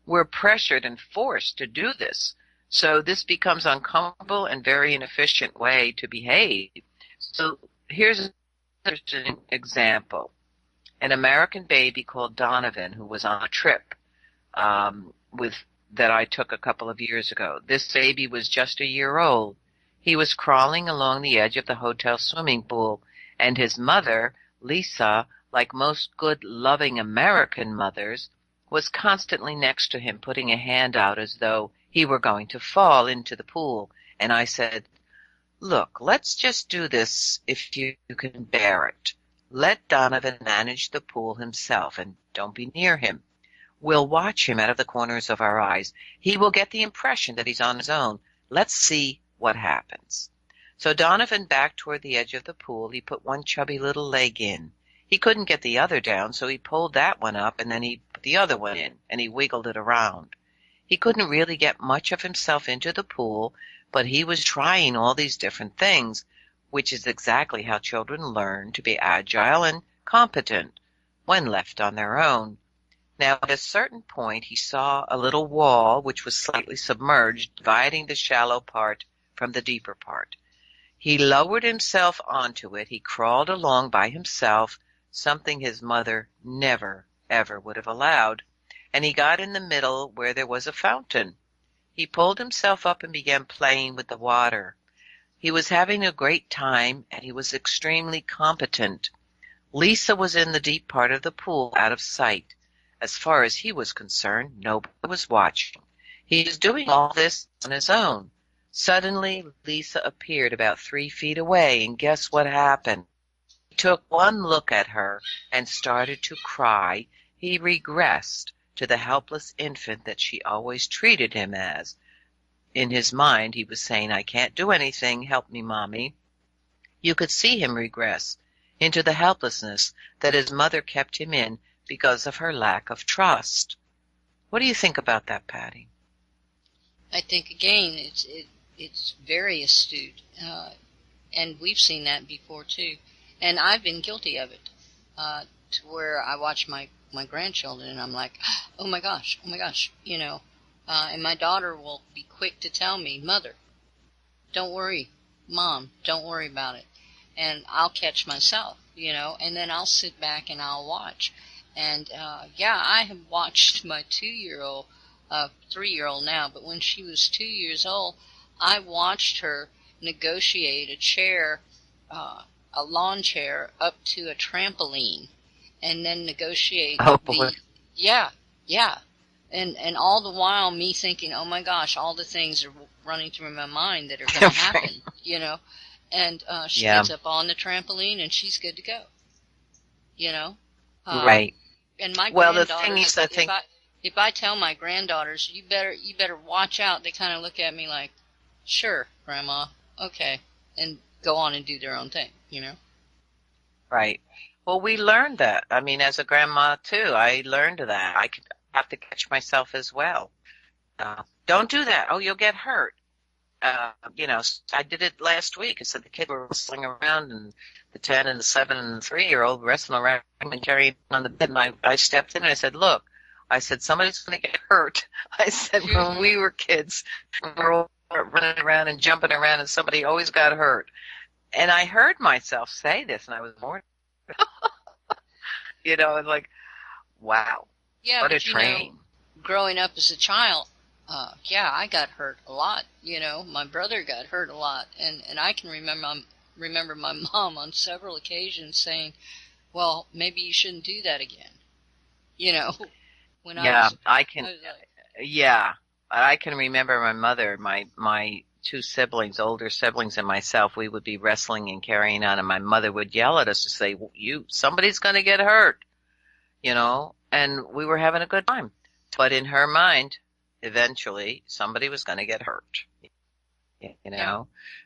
We're pressured and forced to do this. So this becomes uncomfortable and very inefficient way to behave. So here's an interesting example. An American baby called Donovan, who was on a trip that I took a couple of years ago. This baby was just a year old. He was crawling along the edge of the hotel swimming pool, and his mother, Lisa, like most good, loving American mothers, was constantly next to him, putting a hand out as though he were going to fall into the pool. And I said, look, let's just do this if you can bear it. Let Donovan manage the pool himself, and don't be near him. We'll watch him out of the corners of our eyes. He will get the impression that he's on his own. Let's see what happens. So Donovan backed toward the edge of the pool. He put one chubby little leg in. He couldn't get the other down, so he pulled that one up, and then he put the other one in, and he wiggled it around. He couldn't really get much of himself into the pool, but he was trying all these different things, which is exactly how children learn to be agile and competent when left on their own. Now, at a certain point, he saw a little wall which was slightly submerged, dividing the shallow part from the deeper part. He lowered himself onto it. He crawled along by himself, something his mother never, ever would have allowed, and he got in the middle where there was a fountain. He pulled himself up and began playing with the water. He was having a great time, and he was extremely competent. Lisa was in the deep part of the pool, out of sight. As far as he was concerned, nobody was watching. He was doing all this on his own. Suddenly, Lisa appeared about 3 feet away, and guess what happened? He took one look at her and started to cry. He regressed to the helpless infant that she always treated him as. In his mind, he was saying, "I can't do anything. Help me, Mommy." You could see him regress into the helplessness that his mother kept him in because of her lack of trust. What do you think about that, Patty? I think, again, it's very astute, and we've seen that before, too. And I've been guilty of it, to where I watch my grandchildren, and I'm like, oh my gosh, and my daughter will be quick to tell me, "Mother, don't worry. Mom, don't worry about it." And I'll catch myself, and then I'll sit back and I'll watch. And, I have watched my 2-year-old, 3-year-old now, but when she was 2 years old, I watched her negotiate a chair, a lawn chair, up to a trampoline, and then negotiate yeah. And all the while me thinking, oh my gosh, all the things are running through my mind that are going to happen, And she gets up on the trampoline and she's good to go, Right. And my the thing is, I think, if I tell my granddaughters, you better watch out, they kind of look at me like, "Sure, Grandma, okay," and go on and do their own thing, Right. Well, we learned that. I mean, as a grandma, too, I learned that. I have to catch myself as well. Don't do that. Oh, you'll get hurt. I did it last week. I said the kids were wrestling around, and the 10 and the 7 and the 3-year-old wrestling around and carrying on the bed. And I stepped in and I said, "Look," I said, "somebody's going to get hurt." I said, when we were kids, we were all running around and jumping around, and somebody always got hurt. And I heard myself say this, and I was more, like, wow, what a train. Growing up as a child, I got hurt a lot. My brother got hurt a lot, and I can remember my mom on several occasions saying, "Well, maybe you shouldn't do that again." When I can remember my mother, my 2 siblings, older siblings, and myself. We would be wrestling and carrying on, and my mother would yell at us to say, "Somebody's going to get hurt," and we were having a good time. But in her mind, eventually somebody was going to get hurt,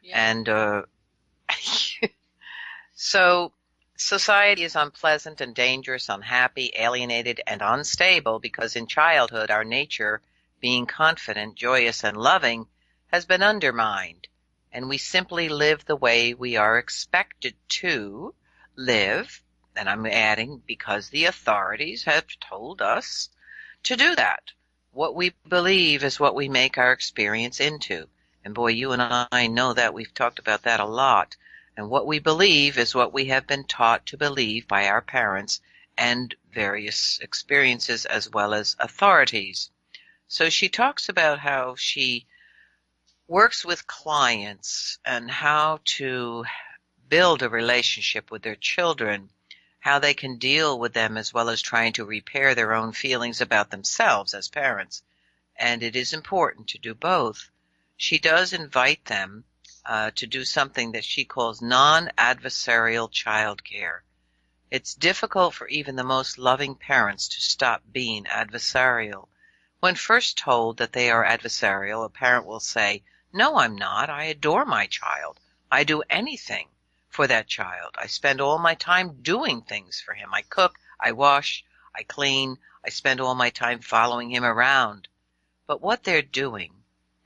and so society is unpleasant and dangerous, unhappy, alienated, and unstable because in childhood our nature, being confident, joyous, and loving, has been undermined, and we simply live the way we are expected to live, and I'm adding because the authorities have told us to do that. What we believe is what we make our experience into. And boy, you and I know that. We've talked about that a lot. And what we believe is what we have been taught to believe by our parents and various experiences as well as authorities. So she talks about how she works with clients and how to build a relationship with their children, how they can deal with them as well as trying to repair their own feelings about themselves as parents. And it is important to do both. She does invite them to do something that she calls non-adversarial child care. It's difficult for even the most loving parents to stop being adversarial. When first told that they are adversarial, a parent will say, "No, I'm not. I adore my child. I do anything for that child. I spend all my time doing things for him. I cook, I wash, I clean. I spend all my time following him around." But what they're doing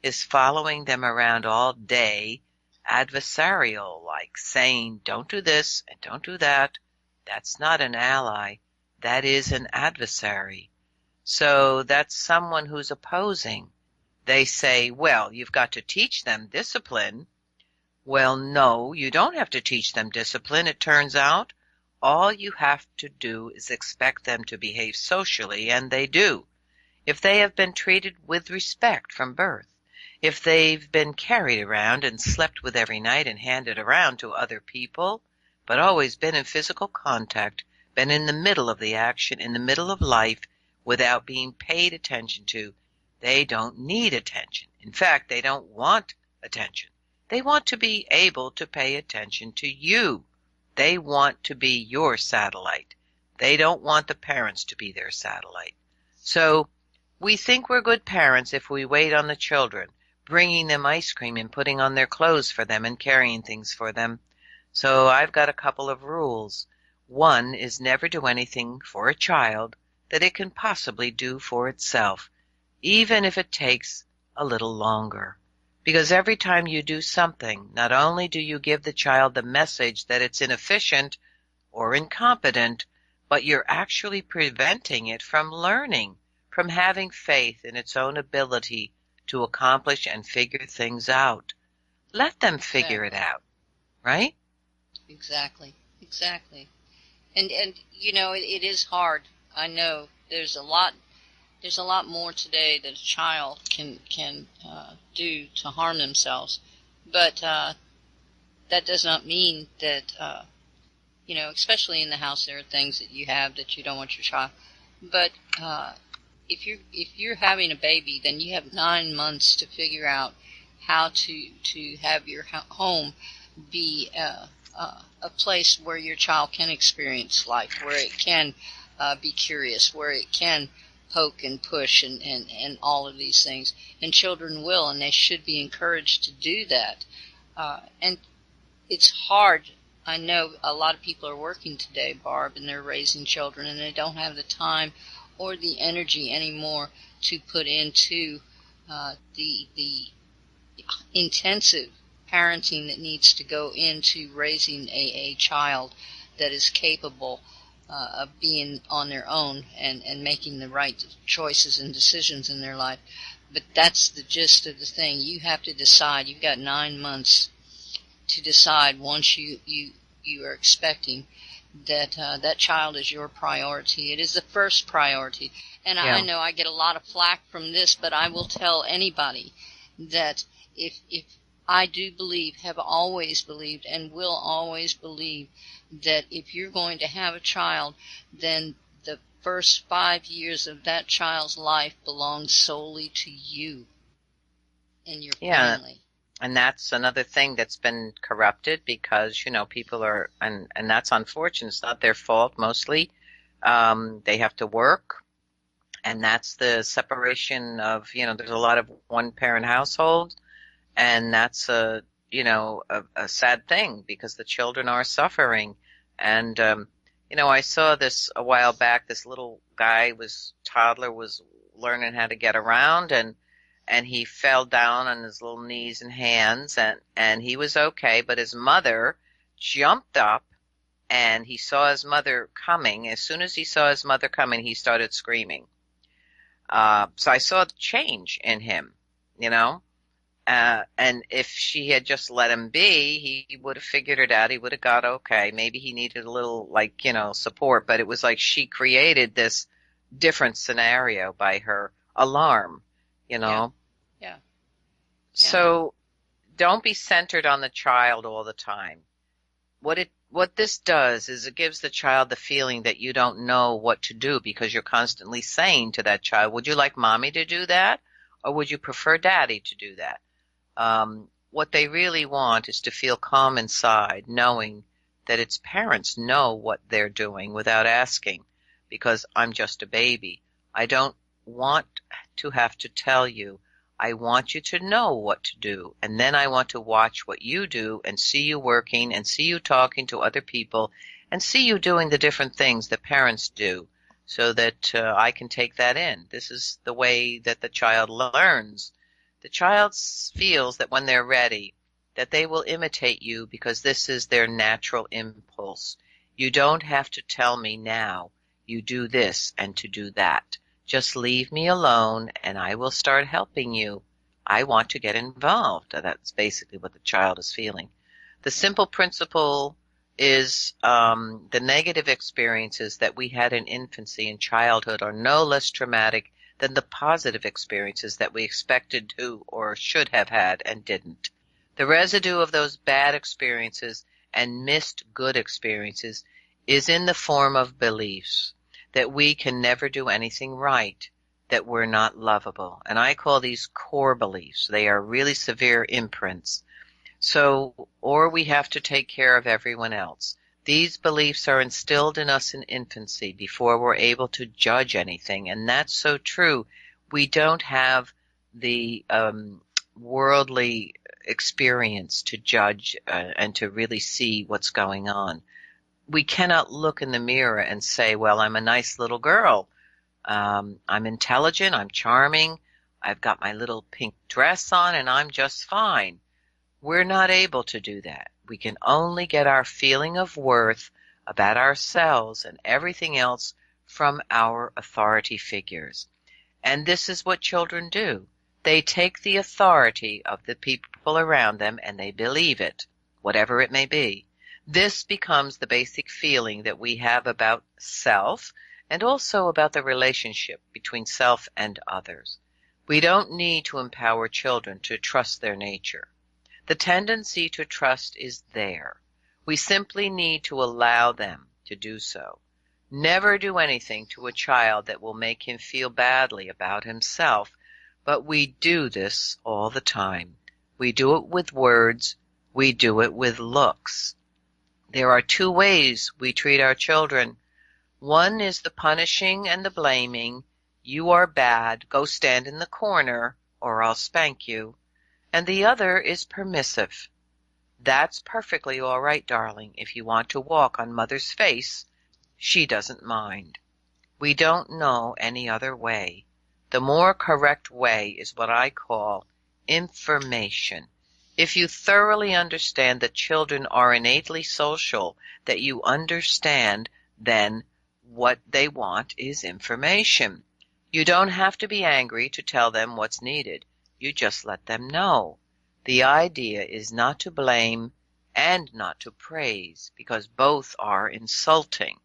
is following them around all day, adversarial, like saying, "Don't do this and don't do that." That's not an ally. That is an adversary. So that's someone who's opposing. They say, "Well, you've got to teach them discipline." Well, no, you don't have to teach them discipline, it turns out. All you have to do is expect them to behave socially, and they do. If they have been treated with respect from birth, if they've been carried around and slept with every night and handed around to other people, but always been in physical contact, been in the middle of the action, in the middle of life, without being paid attention to, they don't need attention. In fact, they don't want attention. They want to be able to pay attention to you. They want to be your satellite. They don't want the parents to be their satellite. So we think we're good parents if we wait on the children, bringing them ice cream and putting on their clothes for them and carrying things for them. So I've got a couple of rules. One is never do anything for a child that it can possibly do for itself, even if it takes a little longer. Because every time you do something, not only do you give the child the message that it's inefficient or incompetent, but you're actually preventing it from learning, from having faith in its own ability to accomplish and figure things out. Let them figure it out, right? Exactly. And you know, it is hard. I know there's a lot more today that a child can do to harm themselves, but that does not mean that you know, especially in the house, there are things that you have that you don't want your child. But if you're having a baby, then you have 9 months to figure out how to have your home be a place where your child can experience life, where it can be curious, where it can poke and push and all of these things. And children will, and they should be encouraged to do that. And it's hard. I know a lot of people are working today, Barb, and they're raising children, and they don't have the time or the energy anymore to put into the intensive parenting that needs to go into raising a child that is capable of being on their own and making the right choices and decisions in their life. But that's the gist of the thing. You have to decide. You've got 9 months to decide once you are expecting that that child is your priority. It is the first priority. And I know I get a lot of flack from this, but I will tell anybody that if I do believe, have always believed, and will always believe that if you're going to have a child, then the first 5 years of that child's life belongs solely to you and your family. And that's another thing that's been corrupted because, you know, people are, and that's unfortunate. It's not their fault mostly. They have to work, and that's the separation of, you know, there's a lot of one-parent households, and that's a sad thing because the children are suffering. And, you know, I saw this a while back. This little toddler was learning how to get around, and he fell down on his little knees and hands, and he was okay, but his mother jumped up, and he saw his mother coming. As soon as he saw his mother coming, he started screaming. So I saw the change in him, you know, and if she had just let him be, he would have figured it out. He would have got okay. Maybe he needed a little, like, you know, support, but it was like she created this different scenario by her alarm. You know? Yeah. So don't be centered on the child all the time. What this does is it gives the child the feeling that you don't know what to do because you're constantly saying to that child, would you like mommy to do that? Or would you prefer daddy to do that? What they really want is to feel calm inside, knowing that its parents know what they're doing without asking, because I'm just a baby. I don't want to have to tell you. I want you to know what to do, and then I want to watch what you do and see you working and see you talking to other people and see you doing the different things that parents do so that I can take that in. This is the way that the child learns. The child feels that when they're ready, that they will imitate you because this is their natural impulse. You don't have to tell me now, you do this and to do that. Just leave me alone and I will start helping you. I want to get involved. That's basically what the child is feeling. The simple principle is the negative experiences that we had in infancy and childhood are no less traumatic than the positive experiences that we expected to or should have had and didn't. The residue of those bad experiences and missed good experiences is in the form of beliefs that we can never do anything right, that we're not lovable. And I call these core beliefs. They are really severe imprints. So, or we have to take care of everyone else. These beliefs are instilled in us in infancy before we're able to judge anything, and that's so true. We don't have the worldly experience to judge and to really see what's going on. We cannot look in the mirror and say, well, I'm a nice little girl. I'm intelligent, I'm charming, I've got my little pink dress on, and I'm just fine. We're not able to do that. We can only get our feeling of worth about ourselves and everything else from our authority figures. And this is what children do. They take the authority of the people around them and they believe it, whatever it may be. This becomes the basic feeling that we have about self and also about the relationship between self and others. We don't need to empower children to trust their nature. The tendency to trust is there. We simply need to allow them to do so. Never do anything to a child that will make him feel badly about himself, but we do this all the time. We do it with words. We do it with looks. There are two ways we treat our children. One is the punishing and the blaming. You are bad. Go stand in the corner, or I'll spank you. And the other is permissive. That's perfectly all right, darling. If you want to walk on Mother's face, she doesn't mind. We don't know any other way. The more correct way is what I call information. If you thoroughly understand that children are innately social, that you understand then what they want is information. You don't have to be angry to tell them what's needed. You just let them know. The idea is not to blame and not to praise, because both are insulting.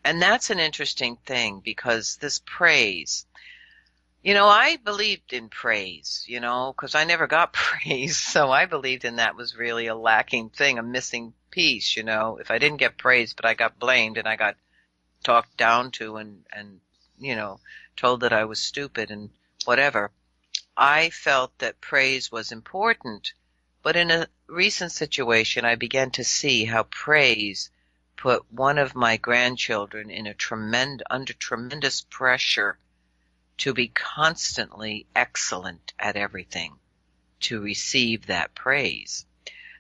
And that's an interesting thing, because this praise, I believed in praise, because I never got praise. So I believed in that was really a lacking thing, a missing piece, If I didn't get praise, but I got blamed and I got talked down to and told that I was stupid and whatever. I felt that praise was important, but in a recent situation I began to see how praise put one of my grandchildren in under tremendous pressure to be constantly excellent at everything, to receive that praise.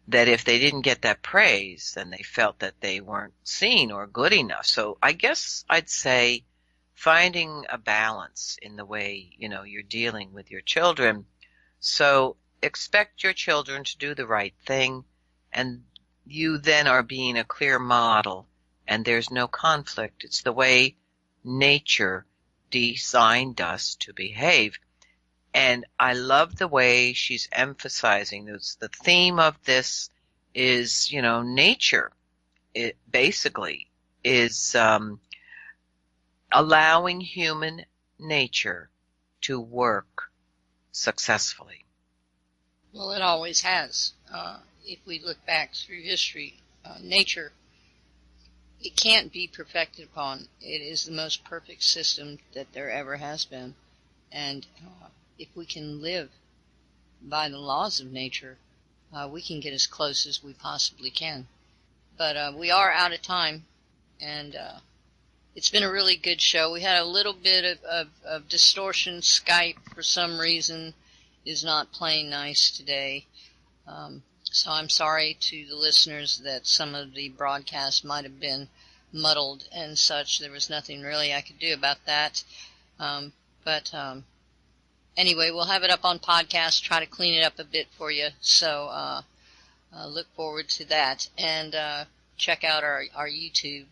That if they didn't get that praise, then they felt that they weren't seen or good enough. So I guess I'd say finding a balance in the way, you're dealing with your children. So expect your children to do the right thing, and you then are being a clear model, and there's no conflict. It's the way nature designed us to behave. And I love the way she's emphasizing this. The theme of this is, nature. It basically is allowing human nature to work successfully. Well, it always has. If we look back through history, nature, it can't be perfected upon. It is the most perfect system that there ever has been. And if we can live by the laws of nature, we can get as close as we possibly can. But we are out of time, and it's been a really good show. We had a little bit of distortion. Skype, for some reason, is not playing nice today. So I'm sorry to the listeners that some of the broadcast might have been muddled and such. There was nothing really I could do about that. But anyway, we'll have it up on podcast, try to clean it up a bit for you. So look forward to that. And check out our YouTube,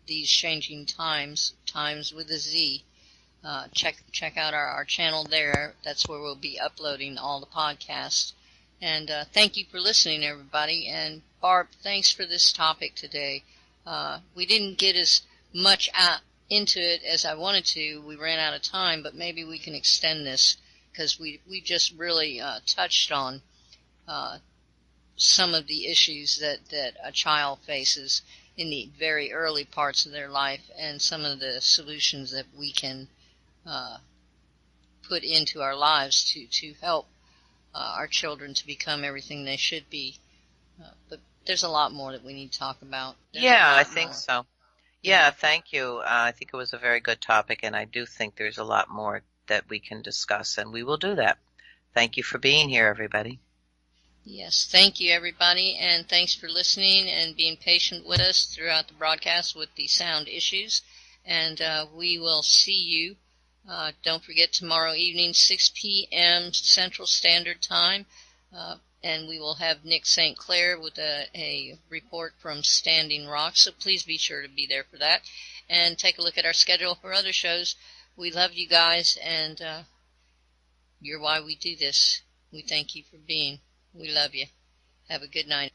These Changing Times, Times with a Z. Check out our channel there. That's where we'll be uploading all the podcasts. And thank you for listening, everybody. And Barb, thanks for this topic today. We didn't get as much into it as I wanted to. We ran out of time, but maybe we can extend this because we just really touched on some of the issues that a child faces in the very early parts of their life, and some of the solutions that we can put into our lives to help our children to become everything they should be. But there's a lot more that we need to talk about. Yeah, I think so. Yeah, thank you. I think it was a very good topic, and I do think there's a lot more that we can discuss, and we will do that. Thank you for being here, everybody. Yes, thank you, everybody, and thanks for listening and being patient with us throughout the broadcast with the sound issues. And we will see you. Don't forget, tomorrow evening, 6 p.m. Central Standard Time. And we will have Nick St. Clair with a report from Standing Rock. So please be sure to be there for that. And take a look at our schedule for other shows. We love you guys, and you're why we do this. We thank you for being. We love you. Have a good night.